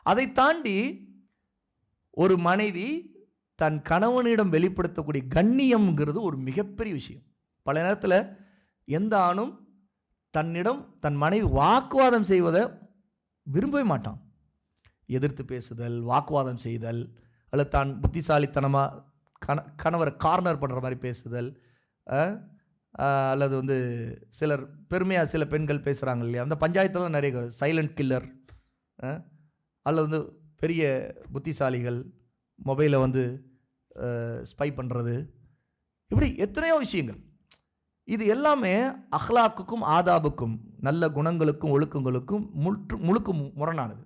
அதை தாண்டி ஒரு மனைவி தன் கணவனிடம் வெளிப்படுத்தக்கூடிய கண்ணியம்ங்கிறது ஒரு மிகப்பெரிய விஷயம். பல நேரத்தில் எந்த ஆணும் தன்னிடம் தன் மனைவி வாக்குவாதம் செய்வதை விரும்பவே மாட்டான். எதிர்த்து பேசுதல், வாக்குவாதம் செய்தல், அல்லது தான் புத்திசாலித்தனமாக கணவரை கார்னர் பண்ணுற மாதிரி பேசுதல், அல்லது சிலர் பெருமையாக சில பெண்கள் பேசுகிறாங்க இல்லையா, அந்த பஞ்சாயத்தில் நிறைய சைலண்ட் கில்லர், அல்லது பெரிய புத்திசாலிகள் மொபைலை ஸ்பை பண்ணுறது, இப்படி எத்தனையோ விஷயங்கள். இது எல்லாமே அஹ்லாக்குக்கும் ஆதாபுக்கும், நல்ல குணங்களுக்கும் ஒழுக்கங்களுக்கும் முழுக்க முரணானது.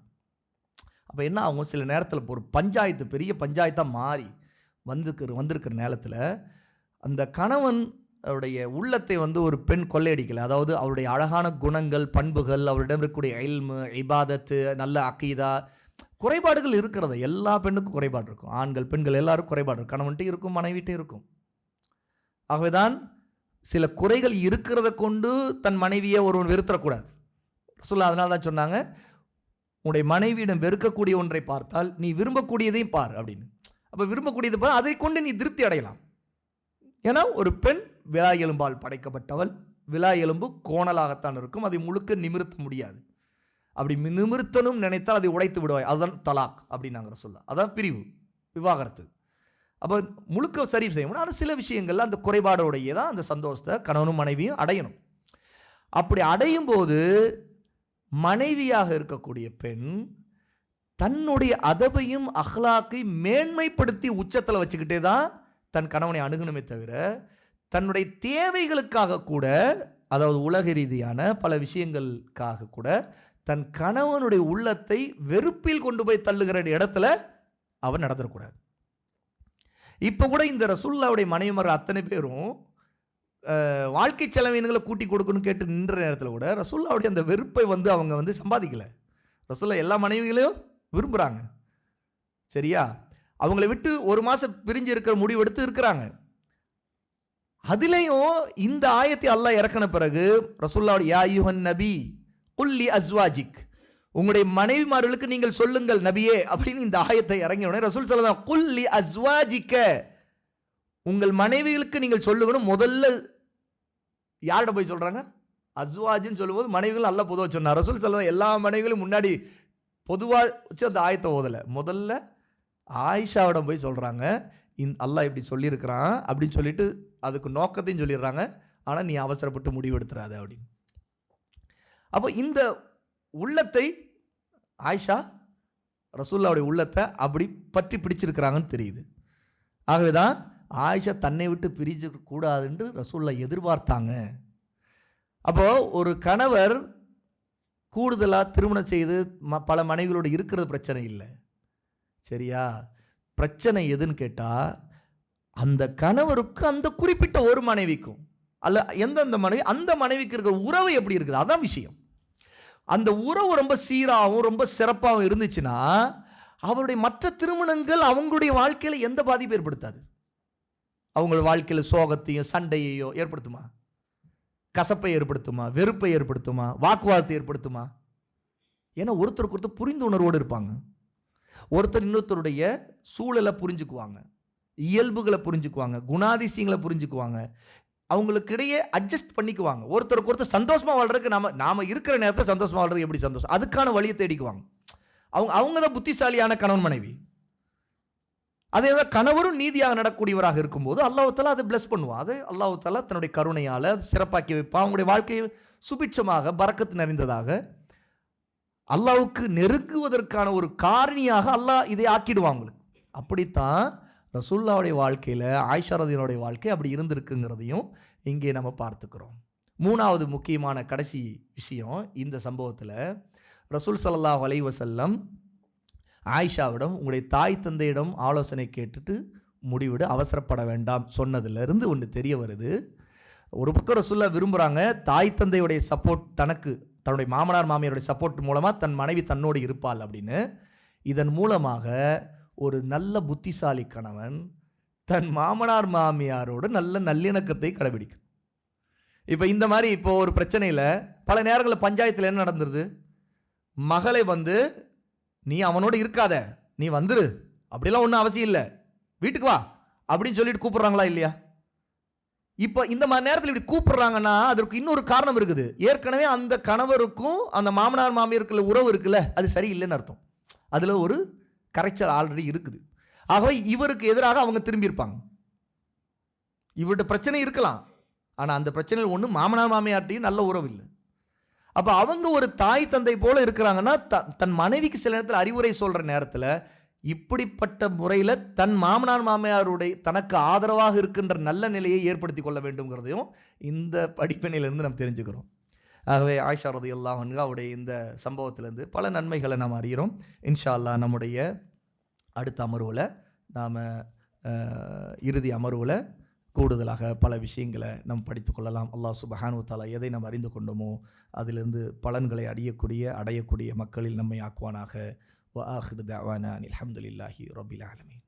அப்போ என்ன ஆகும், சில நேரத்தில் ஒரு பஞ்சாயத்து பெரிய பஞ்சாயத்தாக மாறி வந்திருக்கிற நேரத்தில் அந்த கணவன் அவருடைய உள்ளத்தை ஒரு பெண் கொள்ளையடிக்கலை. அதாவது அவருடைய அழகான குணங்கள், பண்புகள், அவரிடம் இருக்கக்கூடிய இல்மு, இபாதத்து, நல்ல அக்கீதா, குறைபாடுகள் இருக்கிறது. எல்லா பெண்ணுக்கும் குறைபாடு இருக்கும். ஆண்கள் பெண்கள் எல்லாருக்கும் குறைபாடு இருக்கும். கணவன்கிட்டையும் இருக்கும், மனைவிட்டையும் இருக்கும். ஆகவேதான் சில குறைகள் இருக்கிறத கொண்டு தன் மனைவியை ஒருவன் வெறுத்தரக்கூடாது. ரசூலுல்லாஹ் அதனால தான் சொன்னாங்க, உன்னுடைய மனைவியிடம் வெறுக்கக்கூடிய ஒன்றை பார்த்தால் நீ விரும்பக்கூடியதையும் பார் அப்படின்னு. அப்போ விரும்பக்கூடியதை பார், அதை கொண்டு நீ திருப்தி அடையலாம். ஏன்னா ஒரு பெண் விலா எலும்பால் படைக்கப்பட்டவள். விலா எலும்பு கோணலாகத்தான் இருக்கும், அதை முழுக்க நிமிர்த்த முடியாது. அப்படி நிமிர்த்தனும் நினைத்தால் அதை உடைத்து விடுவாய். அதுதான் தலாக் அப்படின்னாங்க ரசூலுல்லாஹ். அதான் பிரிவு, விவாகரத்து. அப்போ முழுக்க சரி செய்ய முடியும். ஆனால் சில விஷயங்கள்ல அந்த குறைபாடோடையே தான் அந்த சந்தோஷத்தை கணவனும் மனைவியும் அடையணும். அப்படி அடையும் போது மனைவியாக இருக்கக்கூடிய பெண் தன்னுடைய அதபையும் அஹ்லாக்கையும் மேன்மைப்படுத்தி உச்சத்தில் வச்சுக்கிட்டே தான் தன் கணவனை அணுகணுமே தவிர, தன்னுடைய தேவைகளுக்காக கூட, அதாவது உலக ரீதியான பல விஷயங்களுக்காக கூட தன் கணவனுடைய உள்ளத்தை வெறுப்பில் கொண்டு போய் தள்ளுகிற இடத்துல அவன் நடந்துடக்கூடாது. இப்போ கூட இந்த ரசூலுல்லாஹ்வுடைய மனைவிமார்கள் அத்தனை பேரும் வாழ்க்கை செலவினங்களை கூட்டி கொடுக்கணும்னு கேட்டு நின்ற நேரத்தில் கூட ரசூலுல்லாஹ்வுடைய அந்த வெறுப்பை அவங்க சம்பாதிக்கலை. ரசூலுல்லாஹ் எல்லா மனைவிகளையும் விரும்புகிறாங்க, சரியா? அவங்கள விட்டு ஒரு மாதம் பிரிஞ்சு இருக்கிற முடிவு எடுத்து இருக்கிறாங்க. அதுலேயும் இந்த ஆயத்தை அல்லாஹ் இறக்கின பிறகு ரசூலுல்லாஹ் யா அய்யுஹன் நபி குல்லி அஸ்வாஜிக், உங்களுடைய மனைவிமார்களுக்கு நீங்கள் சொல்லுங்கள் நபியே அப்படின்னு இந்த ஆயத்தை இறங்கிய உடனே ரசூல் ஸல்லல்லாஹு அலைஹி வஸல்லம் குல்லி அஸ்வாஜிக்க, உங்கள் மனைவிகளுக்கு நீங்கள் சொல்லுங்கன்னு முதல்ல யார்கிட்ட போய் சொல்றாங்க? அஸ்வாஜின்னு சொல்லும்போது மனைவிகள் அல்ல பொதுவாக சொன்னார். ரசூல் ஸல்லல்லாஹு அலைஹி வஸல்லம் எல்லா மனைவிகளும் முன்னாடி பொதுவாக வச்சு அந்த ஆயத்தை ஓதலை. முதல்ல ஆயிஷாவிடம் போய் சொல்கிறாங்க, அல்லாஹ் இப்படி சொல்லியிருக்கிறான் அப்படின்னு சொல்லிட்டு அதுக்கு நோக்கத்தையும் சொல்லிடுறாங்க. ஆனால் நீ அவசரப்பட்டு முடிவு எடுத்துறாத அப்படின்னு. அப்போ இந்த உள்ளத்தை ஆயிஷா ரசூலுல்லாஹ்வுடைய உள்ளத்தை அப்படி பற்றி பிடிச்சிருக்கிறாங்கன்னு தெரியுது. ஆகவே தான் ஆயிஷா தன்னை விட்டு பிரிஞ்சு கூடாதுன்னு ரசூலுல்லாஹ் எதிர்பார்த்தாங்க. அப்போது ஒரு கணவர் கூடுதலாக திருமணம் செய்து பல மனைவிகளோடு இருக்கிறது பிரச்சனை இல்லை, சரியா? பிரச்சனை எதுன்னு கேட்டால், அந்த கணவருக்கு அந்த குறிப்பிட்ட ஒரு மனைவிக்கும் அல்ல எந்தெந்த மனைவி அந்த மனைவிக்கு இருக்கிற உறவு எப்படி இருக்குது, அதான் விஷயம். அந்த உறவு ரொம்ப சீராகவும் ரொம்ப சிறப்பாகவும் இருந்துச்சுன்னா அவருடைய மற்ற திருமணங்கள் அவங்களுடைய வாழ்க்கையில் எந்த பாதிப்பும் ஏற்படுத்தாது. அவங்களோட வாழ்க்கையில் சோகத்தையும் சண்டையையோ ஏற்படுத்துமா? கசப்பை ஏற்படுத்துமா? வெறுப்பை ஏற்படுத்துமா? வாக்குவாதத்தை ஏற்படுத்துமா? ஏன்னா ஒருத்தருக்கு ஒருத்தர் புரிந்து உணர்வோடு இருப்பாங்க. ஒருத்தர் இன்னொருத்தருடைய சூழலை புரிஞ்சுக்குவாங்க, இயல்புகளை புரிஞ்சுக்குவாங்க, குணாதிசயங்களை புரிஞ்சுக்குவாங்க, அவங்களுக்கு இடையே அட்ஜஸ்ட் பண்ணிக்குவாங்க. ஒருத்தருக்கு ஒருத்தர் சந்தோஷமாக வாழ்றதுக்கு நாம இருக்கிற நேரத்தை சந்தோஷமாக வாழ்றதுக்கு எப்படி சந்தோஷம், அதுக்கான வழியை தேடிக்குவாங்க. அவங்க தான் புத்திசாலியான கணவன் மனைவி. அதே தான் கணவரும் நீதியாக நடக்கூடியவராக இருக்கும்போது அல்லாஹ் தஆலா அதை பிளஸ் பண்ணுவான். அது அல்லாஹ் தஆலா தன்னுடைய கருணையால் சிறப்பாக்கி வைப்பான். அவங்களுடைய வாழ்க்கையை சுபிட்சமாக பரக்கத்து நிறைந்ததாக அல்லாஹ்வுக்கு நெருங்குவதற்கான ஒரு காரணியாக அல்லாஹ் இதை ஆக்கிடுவான் அவங்களுக்கு. அப்படித்தான் ரசூலுல்லாஹ்வுடைய வாழ்க்கையில் ஆயிஷா ரலியல்லாஹு அன்ஹா வாழ்க்கை அப்படி இருந்திருக்குங்கிறதையும் இங்கே நம்ம பார்த்துக்கிறோம். மூணாவது முக்கியமான கடைசி விஷயம் இந்த சம்பவத்தில், ரசூல் ஸல்லல்லாஹு அலைஹி வஸல்லம் ஆயிஷாவிடம் உங்களுடைய தாய் தந்தையிடம் ஆலோசனை கேட்டுட்டு முடிவிட அவசரப்பட வேண்டாம் சொன்னதுலேருந்து ஒன்று தெரிய வருது. ஒரு பக்கம் ரசூலுல்லாஹ் விரும்புகிறாங்க தாய் தந்தையுடைய சப்போர்ட் தன்னுடைய மாமனார் மாமியாருடைய சப்போர்ட் மூலமாக தன் மனைவி தன்னோடு இருப்பாள் அப்படின்னு. இதன் மூலமாக ஒரு நல்ல புத்திசாலி கணவன் தன் மாமனார் மாமியாரோடு நல்ல நல்லிணக்கத்தை கடைபிடிக்கும். இப்போ ஒரு பிரச்சனையில் பல நேரங்களில் பஞ்சாயத்தில் என்ன நடந்துருது, மகளை நீ அவனோடு இருக்காத, நீ வந்துரு, அப்படிலாம் ஒன்றும் அவசியம் இல்லை, வீட்டுக்கு வா அப்படின்னு சொல்லிட்டு கூப்பிட்றாங்களா இல்லையா? இப்போ இந்த மாதிரி நேரத்தில் இப்படி கூப்பிட்றாங்கன்னா அதற்கு இன்னொரு காரணம் இருக்குது. ஏற்கனவே அந்த கணவருக்கும் அந்த மாமனார் மாமியாருக்குள்ள உறவு இருக்குல்ல, அது சரியில்லைன்னு அர்த்தம். அதில் ஒரு கரைச்சல் ஆல்ரெடி இருக்குது. ஆகவே இவருக்கு எதிராக அவங்க திரும்பியிருப்பாங்க. இவர்கிட்ட பிரச்சனை இருக்கலாம், ஆனால் அந்த பிரச்சனையில் ஒன்று மாமனார் மாமியார்ட்டையும் நல்ல உறவு இல்லை. அப்போ அவங்க ஒரு தாய் தந்தை போல இருக்கிறாங்கன்னா தன் மனைவிக்கு சில நேரத்தில் அறிவுரை சொல்கிற நேரத்தில் இப்படிப்பட்ட முறையில் தன் மாமனார் மாமியாருடைய தனக்கு ஆதரவாக இருக்கின்ற நல்ல நிலையை ஏற்படுத்தி கொள்ள வேண்டும்ங்கிறதையும் இந்த படிப்பினையிலிருந்து நம்ம தெரிஞ்சுக்கிறோம். ஆகவே ஆயிஷா ரலியல்லாஹு அன்ஹாவுடைய இந்த சம்பவத்திலேருந்து பல நன்மைகளை நாம் அறிகிறோம். இன்ஷா அல்லாஹ் நம்முடைய அடுத்த அமர்வில் நாம் இறுதி அமர்வில் கூடுதலாக பல விஷயங்களை நாம் படித்து கொள்ளலாம். அல்லாஹ் சுப்ஹானஹு வ தஆலா எதை நாம் அறிந்து கொண்டோமோ அதிலிருந்து பலன்களை அடையக்கூடிய மக்களில் நம்மை ஆக்குவானாக. வ ஆகிரு தஅவானா அல்ஹம்துலில்லாஹி ரப்பில் ஆலமீன்.